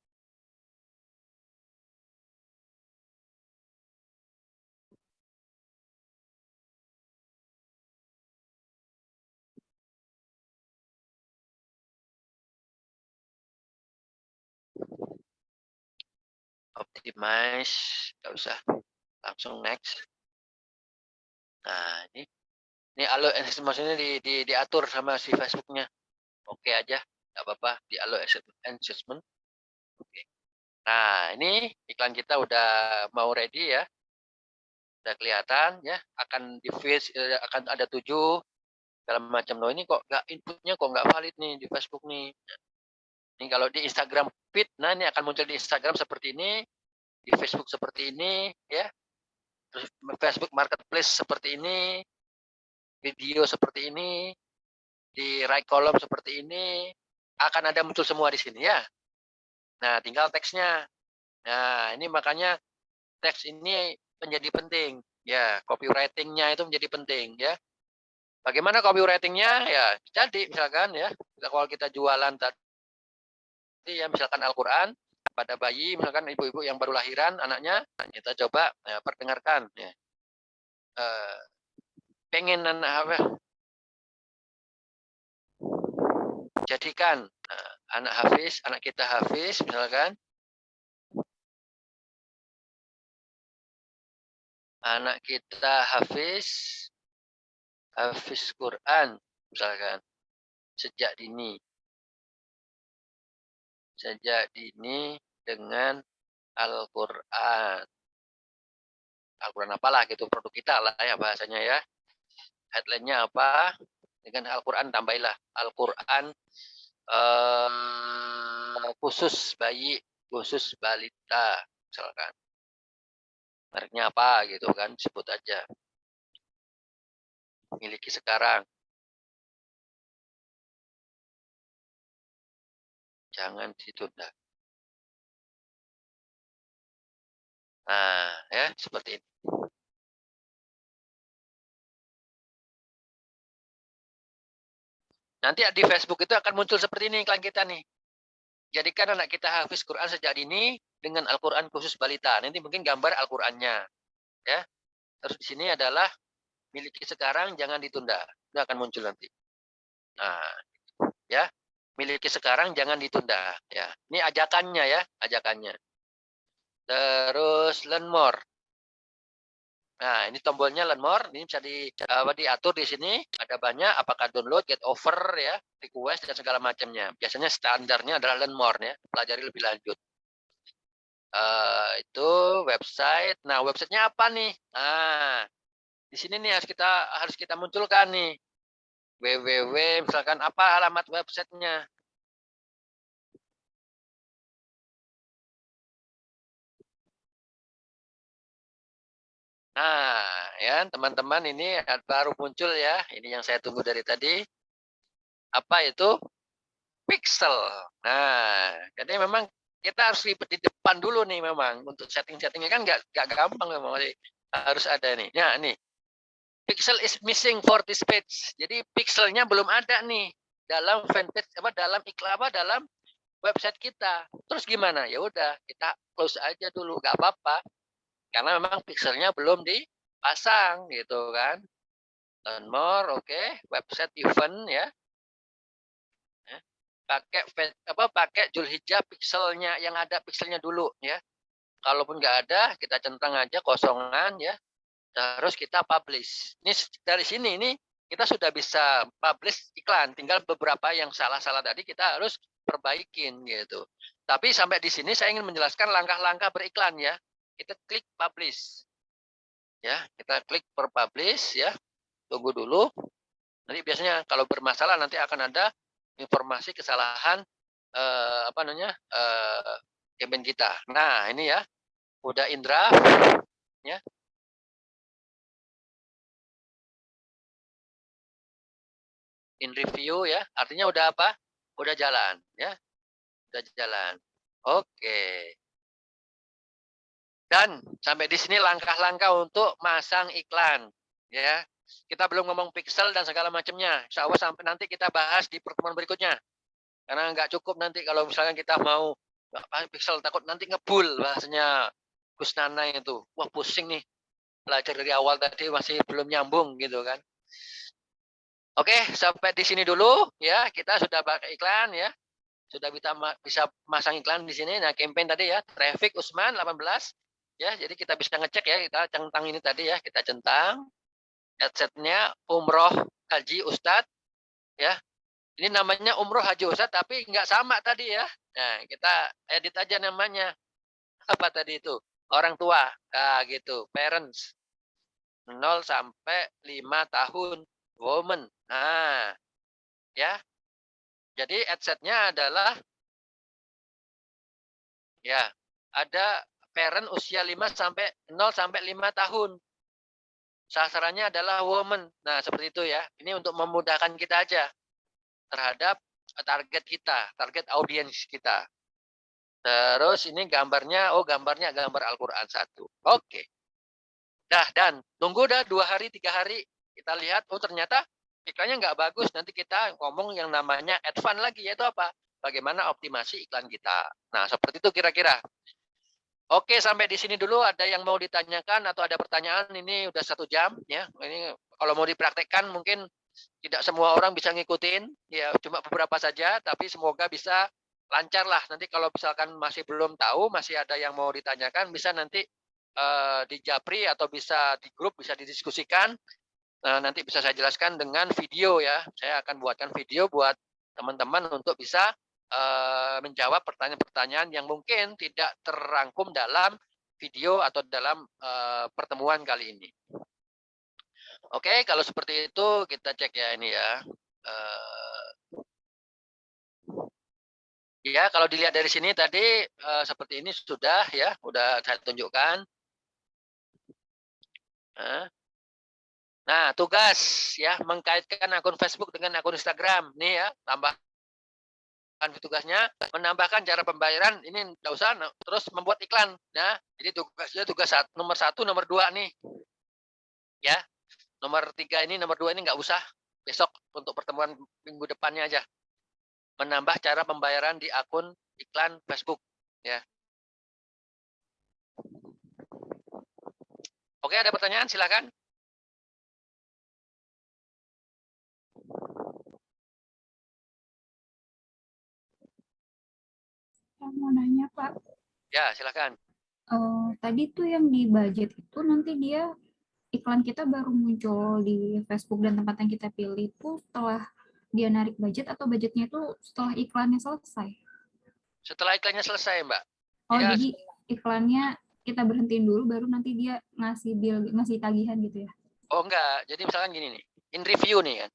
Optimize, nggak usah, langsung next. Nah, ini allow maksudnya diatur sama si Facebooknya. Oke aja, nggak apa-apa, di allow adjustment. Oke. Nah, ini iklan kita udah mau ready ya. Udah kelihatan ya, akan di feed, akan ada 7 dalam macam. Loh, ini kok nggak inputnya kok nggak valid nih di Facebook nih. Ini kalau di Instagram feed, nah ini akan muncul di Instagram seperti ini, di Facebook seperti ini ya. Terus Facebook Marketplace seperti ini, video seperti ini, di right column seperti ini, akan ada muncul semua di sini ya. Nah, tinggal teksnya. Nah, ini makanya teks ini menjadi penting. Ya, copywriting-nya itu menjadi penting ya. Bagaimana copywriting-nya? Ya, jadi misalkan ya, kalau kita jualan tadi ya, misalkan Al-Quran pada bayi, misalkan ibu-ibu yang baru lahiran anaknya, kita coba perdengarkan ya. Pengen anak apa? Jadikan anak hafiz, anak kita hafiz misalkan, anak kita hafiz Quran misalkan sejak dini dengan Al-Quran. Al-Quran apalah gitu, produk kita lah ya bahasanya ya. Headline-nya apa? Dengan Al-Quran tambahilah Al-Quran khusus bayi, khusus balita misalkan. Mereknya apa gitu kan, sebut aja. Miliki sekarang. Jangan ditunda. Nah, ya seperti ini. Nanti di Facebook itu akan muncul seperti ini iklan kita nih. Jadikan anak kita hafiz Quran sejak dini dengan Al-Quran khusus balita. Nanti mungkin gambar Al-Qurannya. Ya. Terus di sini adalah miliki sekarang, jangan ditunda. Itu akan muncul nanti. Nah, ya. Miliki sekarang, jangan ditunda. Ya. Ini ajakannya ya, ajakannya. Terus learn more. Nah, ini tombolnya learn more, ini bisa diatur di sini, ada banyak, apakah download, get offer, ya, request, dan segala macamnya. Biasanya standarnya adalah learn more, ya, pelajari lebih lanjut. Itu website. Nah, websitenya apa nih? Nah, di sini nih harus kita munculkan nih. www, misalkan apa alamat websitenya? Nah, ya teman-teman ini baru muncul ya. Ini yang saya tunggu dari tadi. Apa itu? Pixel. Nah, jadi memang kita harus ribet di depan dulu nih memang untuk setting-settingnya kan nggak gampang memang harus ada nih. Ya nih Pixel is missing for this page. Jadi pixelnya belum ada nih dalam fanpage dalam iklan dalam website kita. Terus gimana? Ya udah, kita close aja dulu, nggak apa-apa. Karena memang pixelnya belum dipasang gitu kan. Learn more, oke. Website event ya. Pakai Julhijjah pixelnya yang ada pixelnya dulu ya. Kalaupun nggak ada, kita centang aja kosongan ya. Terus kita publish. Ini dari sini ini kita sudah bisa publish iklan. Tinggal beberapa yang salah-salah tadi kita harus perbaikin gitu. Tapi sampai di sini saya ingin menjelaskan langkah-langkah beriklan ya. Kita klik publish. Ya, kita klik per publish ya. Tunggu dulu. Nanti biasanya kalau bermasalah nanti akan ada informasi kesalahan campaign kita. Nah, ini ya. Udah in draft ya. In review ya, artinya udah apa? Udah jalan ya. Udah jalan. Oke. Dan sampai di sini langkah-langkah untuk masang iklan ya. Kita belum ngomong pixel dan segala macamnya. Insya Allah sampai nanti kita bahas di pertemuan berikutnya. Karena nggak cukup nanti kalau misalnya kita mau pixel, takut nanti ngebul bahasanya Gus Nana itu. Wah pusing nih. Belajar dari awal tadi masih belum nyambung gitu kan. Oke, sampai di sini dulu ya. Kita sudah pakai iklan ya. Sudah bisa masang iklan di sini. Nah, campaign tadi ya, traffic Usman 18 ya. Jadi kita bisa ngecek ya, kita centang ini tadi ya, kita centang adsetnya umroh haji Ustadz ya. Ini namanya umroh haji Ustadz tapi nggak sama tadi ya. Nah, kita edit aja namanya. Apa tadi itu? Orang tua. Nah, gitu, parents. 0 sampai 5 tahun. Woman. Nah, ya. Jadi adsetnya adalah ya, ada parent usia 0 sampai 5 tahun. Sasarannya adalah woman. Nah, seperti itu ya. Ini untuk memudahkan kita aja terhadap target kita, target audiens kita. Terus ini gambarnya, gambarnya gambar Al-Qur'an 1. Oke. Dan tunggu dah 2 hari, 3 hari. Kita lihat, ternyata iklannya nggak bagus. Nanti kita ngomong yang namanya advance lagi, yaitu apa? Bagaimana optimasi iklan kita. Nah, seperti itu kira-kira. Oke, sampai di sini dulu. Ada yang mau ditanyakan atau ada pertanyaan? Ini udah 1 jam ya. Ini kalau mau dipraktekkan mungkin tidak semua orang bisa ngikutin. Ya, cuma beberapa saja. Tapi semoga bisa lancar lah. Nanti kalau misalkan masih belum tahu, masih ada yang mau ditanyakan, bisa nanti di Japri atau bisa di grup, bisa didiskusikan. Nanti bisa saya jelaskan dengan video ya. Saya akan buatkan video buat teman-teman untuk bisa menjawab pertanyaan-pertanyaan yang mungkin tidak terangkum dalam video atau dalam pertemuan kali ini. Oke, kalau seperti itu kita cek ya ini ya. Ya, kalau dilihat dari sini tadi seperti ini sudah ya, sudah saya tunjukkan. Nah, tugas ya mengkaitkan akun Facebook dengan akun Instagram. Nih ya, tambahkan tugasnya menambahkan cara pembayaran. Ini enggak usah terus membuat iklan. Nah, jadi tugasnya tugas nomor 1, nomor 2 nih. Ya. Nomor 3 ini, nomor 2 ini enggak usah. Besok untuk pertemuan minggu depannya aja. Menambah cara pembayaran di akun iklan Facebook ya. Oke, ada pertanyaan silakan. Saya mau nanya, Pak. Ya, silakan. Tadi tuh yang di budget itu nanti dia iklan kita baru muncul di Facebook dan tempat yang kita pilih itu setelah dia narik budget atau budgetnya itu setelah iklannya selesai? Setelah iklannya selesai, Mbak. Oh, ya. Jadi iklannya kita berhentiin dulu baru nanti dia ngasih tagihan gitu ya? Oh, enggak. Jadi misalkan gini nih, in review nih kan.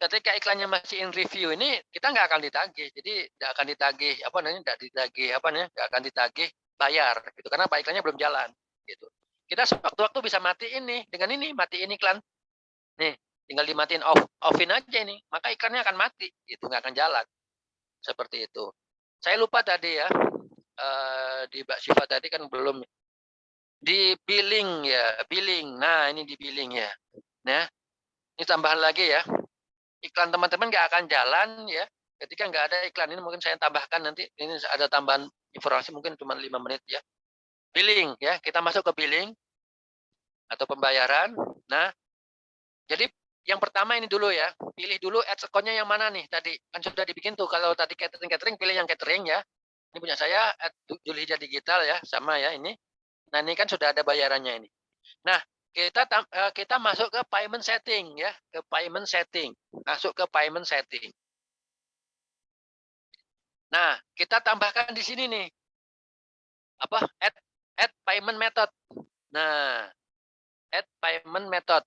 Ketika iklannya masih in review ini kita nggak akan ditagih. Jadi nggak akan ditagih nggak akan ditagih bayar gitu karena iklannya belum jalan gitu. Kita sewaktu-waktu bisa matiin nih dengan ini, matiin iklan. Nih, tinggal dimatiin offin aja ini, maka iklannya akan mati, itu nggak akan jalan. Seperti itu. Saya lupa tadi ya, di Mbak Syifa tadi kan belum di billing ya, billing. Nah, ini di billing ya. Nah, ini tambahan lagi ya. Iklan teman-teman nggak akan jalan ya. Ketika nggak ada iklan ini mungkin saya tambahkan nanti. Ini ada tambahan informasi mungkin cuma 5 menit ya. Billing ya, kita masuk ke billing atau pembayaran. Nah, jadi yang pertama ini dulu ya, pilih dulu ads account-nya yang mana nih tadi. Kan sudah dibikin tuh, kalau tadi catering, pilih yang catering ya. Ini punya saya, Julhijjah Digital ya, sama ya ini. Nah ini kan sudah ada bayarannya ini. Nah, kita masuk ke payment setting ya, ke payment setting. Masuk ke payment setting. Nah, kita tambahkan di sini nih, apa, add payment method. Nah, add payment method.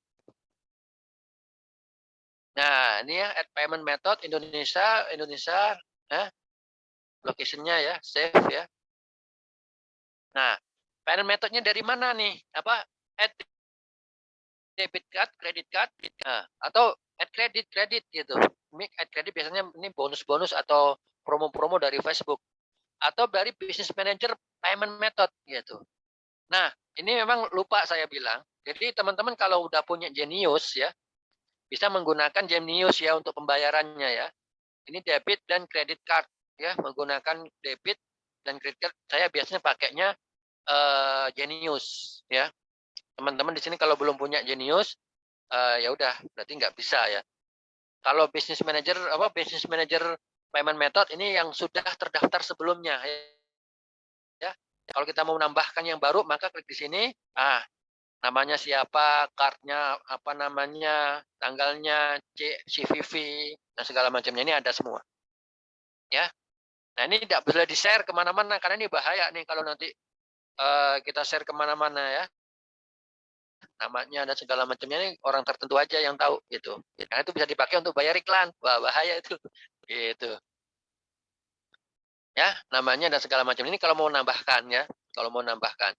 Nah, ini ya add payment method Indonesia, location-nya ya, save ya. Nah, payment methodnya dari mana nih? Apa? Add debit card, credit card, nah, atau add credit gitu. Ini add credit biasanya ini bonus-bonus atau promo-promo dari Facebook atau dari business manager payment method gitu. Nah, ini memang lupa saya bilang. Jadi teman-teman kalau udah punya Genius ya, bisa menggunakan Genius ya untuk pembayarannya ya. Ini debit dan credit card ya, menggunakan debit dan credit card. Saya biasanya pakainya Genius ya. Teman-teman di sini kalau belum punya Genius, ya udah berarti nggak bisa ya. Kalau business manager payment method ini yang sudah terdaftar sebelumnya ya. Kalau kita mau menambahkan yang baru maka klik di sini. Namanya siapa, card-nya apa namanya, tanggalnya, CVV, dan segala macamnya ini ada semua. Ya. Nah ini tidak boleh di-share kemana-mana karena ini bahaya nih kalau nanti kita share kemana-mana ya. Namanya dan segala macamnya ini orang tertentu aja yang tahu gitu. Karena itu bisa dipakai untuk bayar iklan. Wah bahaya itu. Gitu. Ya, namanya dan segala macam ini kalau mau nambahkan ya, kalau mau nambahkan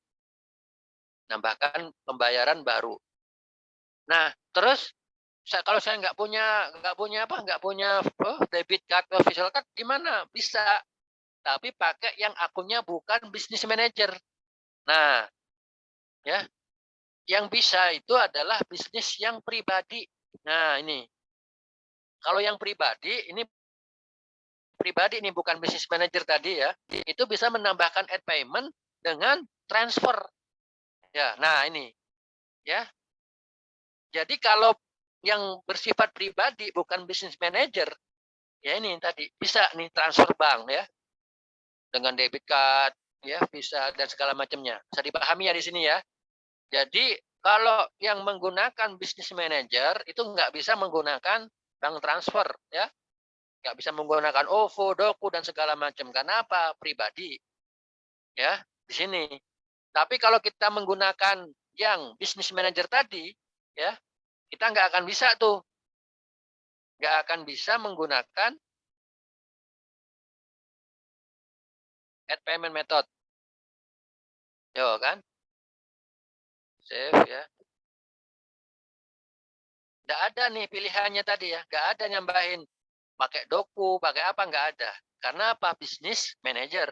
pembayaran baru. Nah, terus kalau saya nggak punya debit card atau visual card gimana? Bisa, tapi pakai yang akunnya bukan business manager. Nah, ya, yang bisa itu adalah bisnis yang pribadi. Nah, ini kalau yang pribadi ini bukan business manager tadi ya, itu bisa menambahkan add payment dengan transfer. Ya, nah ini ya. Jadi kalau yang bersifat pribadi bukan business manager, ya ini tadi bisa nih transfer bank ya dengan debit card ya bisa dan segala macamnya. Bisa dipahami ya di sini ya. Jadi kalau yang menggunakan business manager itu nggak bisa menggunakan bank transfer ya. Nggak bisa menggunakan OVO, Doku dan segala macam. Karena apa? Pribadi ya di sini. Tapi kalau kita menggunakan yang business manager tadi ya, kita nggak akan bisa tuh. Nggak akan bisa menggunakan add payment method. Yo kan? Save ya. Nggak ada nih pilihannya tadi ya. Nggak ada nyambahin. Pakai Doku, pakai apa, nggak ada. Karena apa? Business manager.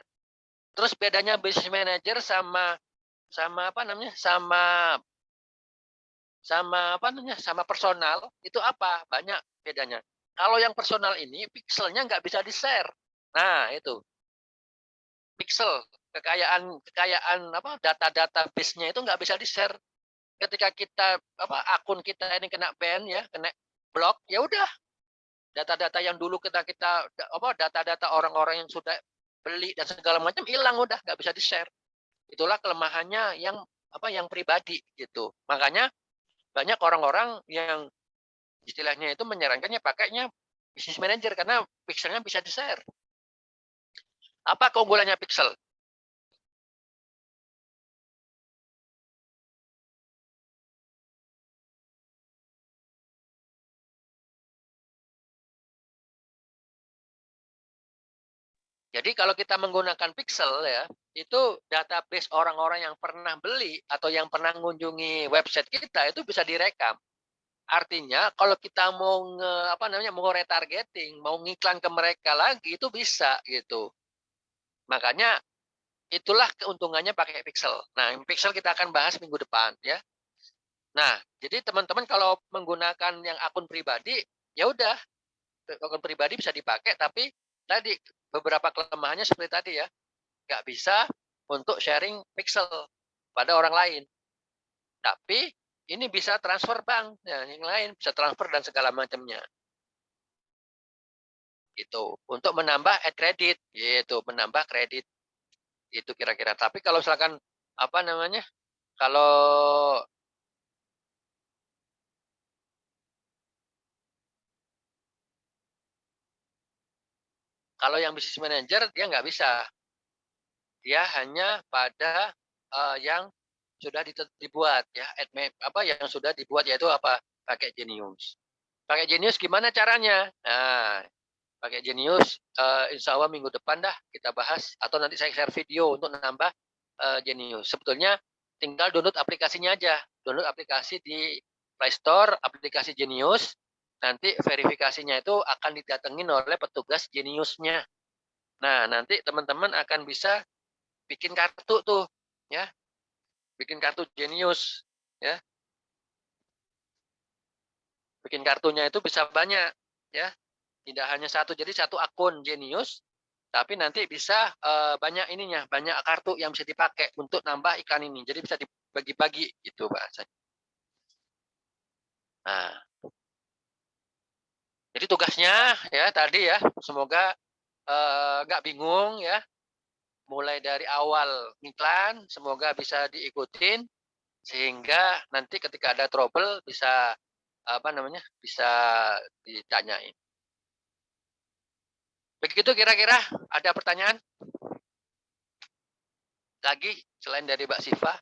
Terus bedanya business manager sama apa namanya? Sama personal itu apa? Banyak bedanya. Kalau yang personal ini pixelnya nggak bisa di-share. Nah, itu. Pixel, kekayaan apa data-data base-nya itu nggak bisa di-share. Ketika kita akun kita ini kena ban ya, kena blok, ya udah data-data yang dulu data-data orang-orang yang sudah beli dan segala macam hilang udah nggak bisa di-share. Itulah kelemahannya yang pribadi gitu. Makanya banyak orang-orang yang istilahnya itu menyarankannya pakainya business manager karena pixelnya bisa di-share. Apa keunggulannya pixel? Jadi kalau kita menggunakan pixel ya, itu database orang-orang yang pernah beli atau yang pernah mengunjungi website kita itu bisa direkam. Artinya kalau kita mau retargeting, mau ngiklan ke mereka lagi itu bisa gitu. Makanya itulah keuntungannya pakai pixel. Nah, pixel kita akan bahas minggu depan ya. Nah, jadi teman-teman kalau menggunakan yang akun pribadi, ya udah, akun pribadi bisa dipakai, tapi tadi beberapa kelemahannya seperti tadi ya, nggak bisa untuk sharing pixel pada orang lain. Tapi ini bisa transfer bank, ya, yang lain bisa transfer dan segala macamnya. Itu untuk menambah kredit, gitu, menambah kredit itu kira-kira. Tapi kalau misalkan apa namanya? Kalau kalau yang business manager dia nggak bisa. Dia hanya pada yang sudah dibuat ya, apa yang sudah dibuat yaitu apa? Pakai Genius. Pakai Genius gimana caranya? Nah, pakai Genius insya Allah minggu depan dah kita bahas atau nanti saya share video untuk nambah Genius. Sebetulnya tinggal download aplikasinya aja. Download aplikasi di Play Store, aplikasi Genius. Nanti verifikasinya itu akan didatengin oleh petugas Geniusnya. Nah, nanti teman-teman akan bisa bikin kartu tuh, ya, bikin kartu Genius, ya, bikin kartunya itu bisa banyak, ya, tidak hanya satu, jadi satu akun Genius, tapi nanti bisa banyak ininya, banyak kartu yang bisa dipakai untuk nambah iklan ini, jadi bisa dibagi-bagi gitu bahasanya. Nah, jadi tugasnya ya tadi ya, semoga nggak bingung ya, mulai dari awal iklan, semoga bisa diikutin sehingga nanti ketika ada trouble bisa apa namanya bisa ditanyain. Begitu kira-kira ada pertanyaan lagi selain dari Mbak Siva?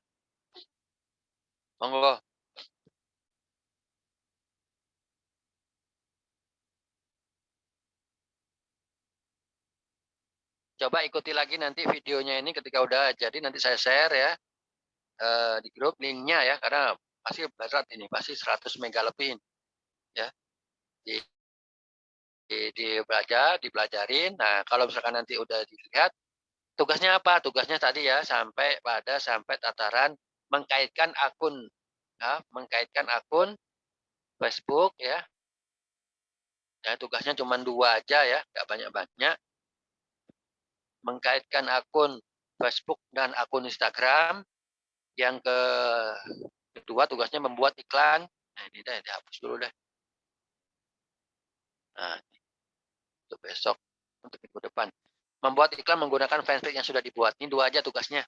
Monggo. Coba ikuti lagi nanti videonya ini ketika udah jadi nanti saya share ya di grup linknya ya karena pasti berat ini pasti 100 mega lebih ya di, dipelajarin. Nah kalau misalkan nanti udah dilihat tugasnya apa? Tugasnya tadi ya sampai tataran mengkaitkan akun ya, mengkaitkan akun Facebook ya. Ya tugasnya cuma 2 aja ya, nggak banyak-banyak. Mengkaitkan akun Facebook dan akun Instagram. Yang kedua tugasnya membuat iklan. Nah, ini deh dihapus dulu deh. Nah, untuk besok, untuk minggu depan. Membuat iklan menggunakan fanpage yang sudah dibuat. Ini 2 aja tugasnya.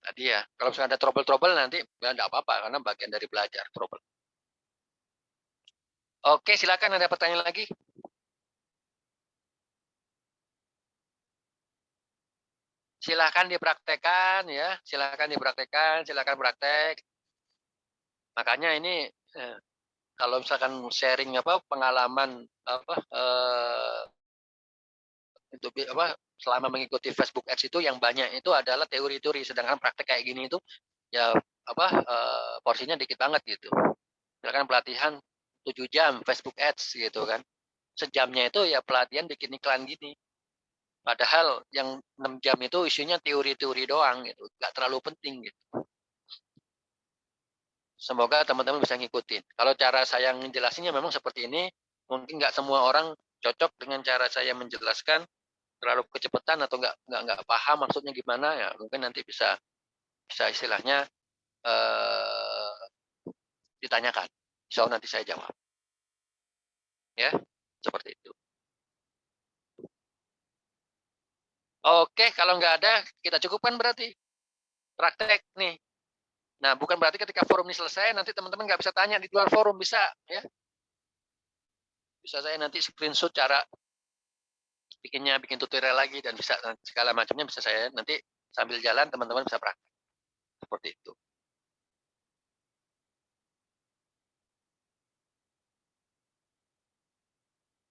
Tadi ya, kalau misalnya ada trouble-trouble nanti ya enggak apa-apa karena bagian dari belajar trouble. Oke, silakan ada pertanyaan lagi. Silakan dipraktekkan ya, silakan dipraktekkan, silakan praktek. Makanya ini kalau misalkan sharing apa pengalaman apa itu apa selama mengikuti Facebook Ads itu yang banyak itu adalah teori-teori sedangkan praktek kayak gini itu ya apa porsinya dikit banget gitu. Misalkan pelatihan 7 jam Facebook Ads gitu kan. Sejamnya itu ya pelatihan bikin iklan gini. Padahal yang 6 jam itu isinya teori-teori doang gitu, nggak terlalu penting gitu. Semoga teman-teman bisa ngikutin. Kalau cara saya menjelaskannya memang seperti ini, mungkin nggak semua orang cocok dengan cara saya menjelaskan terlalu kecepatan atau nggak paham maksudnya gimana ya mungkin nanti bisa bisa istilahnya eh, ditanyakan. So nanti saya jawab ya seperti itu. Oke kalau nggak ada kita cukupkan berarti praktek nih. Nah bukan berarti ketika forum ini selesai nanti teman-teman nggak bisa tanya di luar forum bisa ya. Bisa saya nanti screenshot cara bikinnya bikin tutorial lagi dan bisa segala macamnya bisa saya nanti sambil jalan teman-teman bisa praktek seperti itu.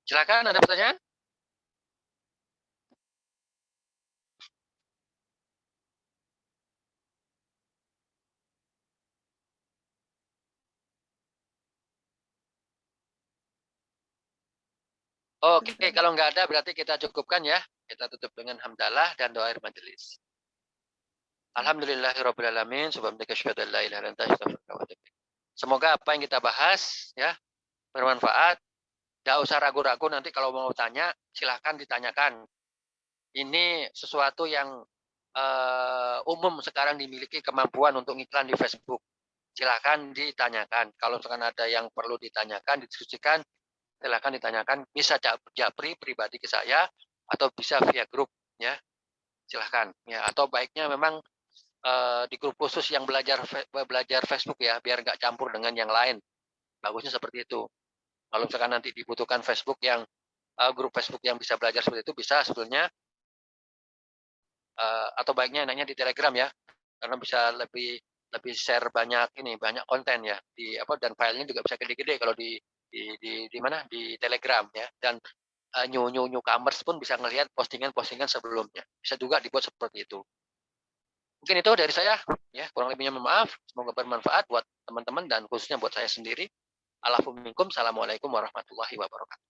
Silakan ada pertanyaan? Oke, kalau nggak ada berarti kita cukupkan ya. Kita tutup dengan hamdalah dan doa akhir majelis. Alhamdulillahirabbil alamin. Subhanaka asyhadu an la ilaha illa anta astaghfiruka wa atubu ilaik. Semoga apa yang kita bahas ya bermanfaat. Nggak usah ragu-ragu nanti kalau mau tanya silahkan ditanyakan. Ini sesuatu yang umum sekarang dimiliki kemampuan untuk iklan di Facebook. Silahkan ditanyakan. Kalau misalkan ada yang perlu ditanyakan, didiskusikan, silahkan ditanyakan. Bisa japri pribadi ke saya atau bisa via grup ya. Silahkan ya. Atau baiknya memang di grup khusus yang belajar Facebook ya, biar nggak campur dengan yang lain. Bagusnya seperti itu. Kalau misalkan nanti dibutuhkan Facebook yang grup Facebook yang bisa belajar seperti itu bisa sebetulnya atau baiknya enaknya di Telegram ya, karena bisa lebih lebih share banyak banyak konten ya di apa dan filenya juga bisa gede-gede kalau di mana di Telegram ya dan newcomers pun bisa ngelihat postingan-postingan sebelumnya. Bisa juga dibuat seperti itu. Mungkin itu dari saya ya, kurang lebihnya mohon maaf. Semoga bermanfaat buat teman-teman dan khususnya buat saya sendiri. Assalamualaikum warahmatullahi wabarakatuh.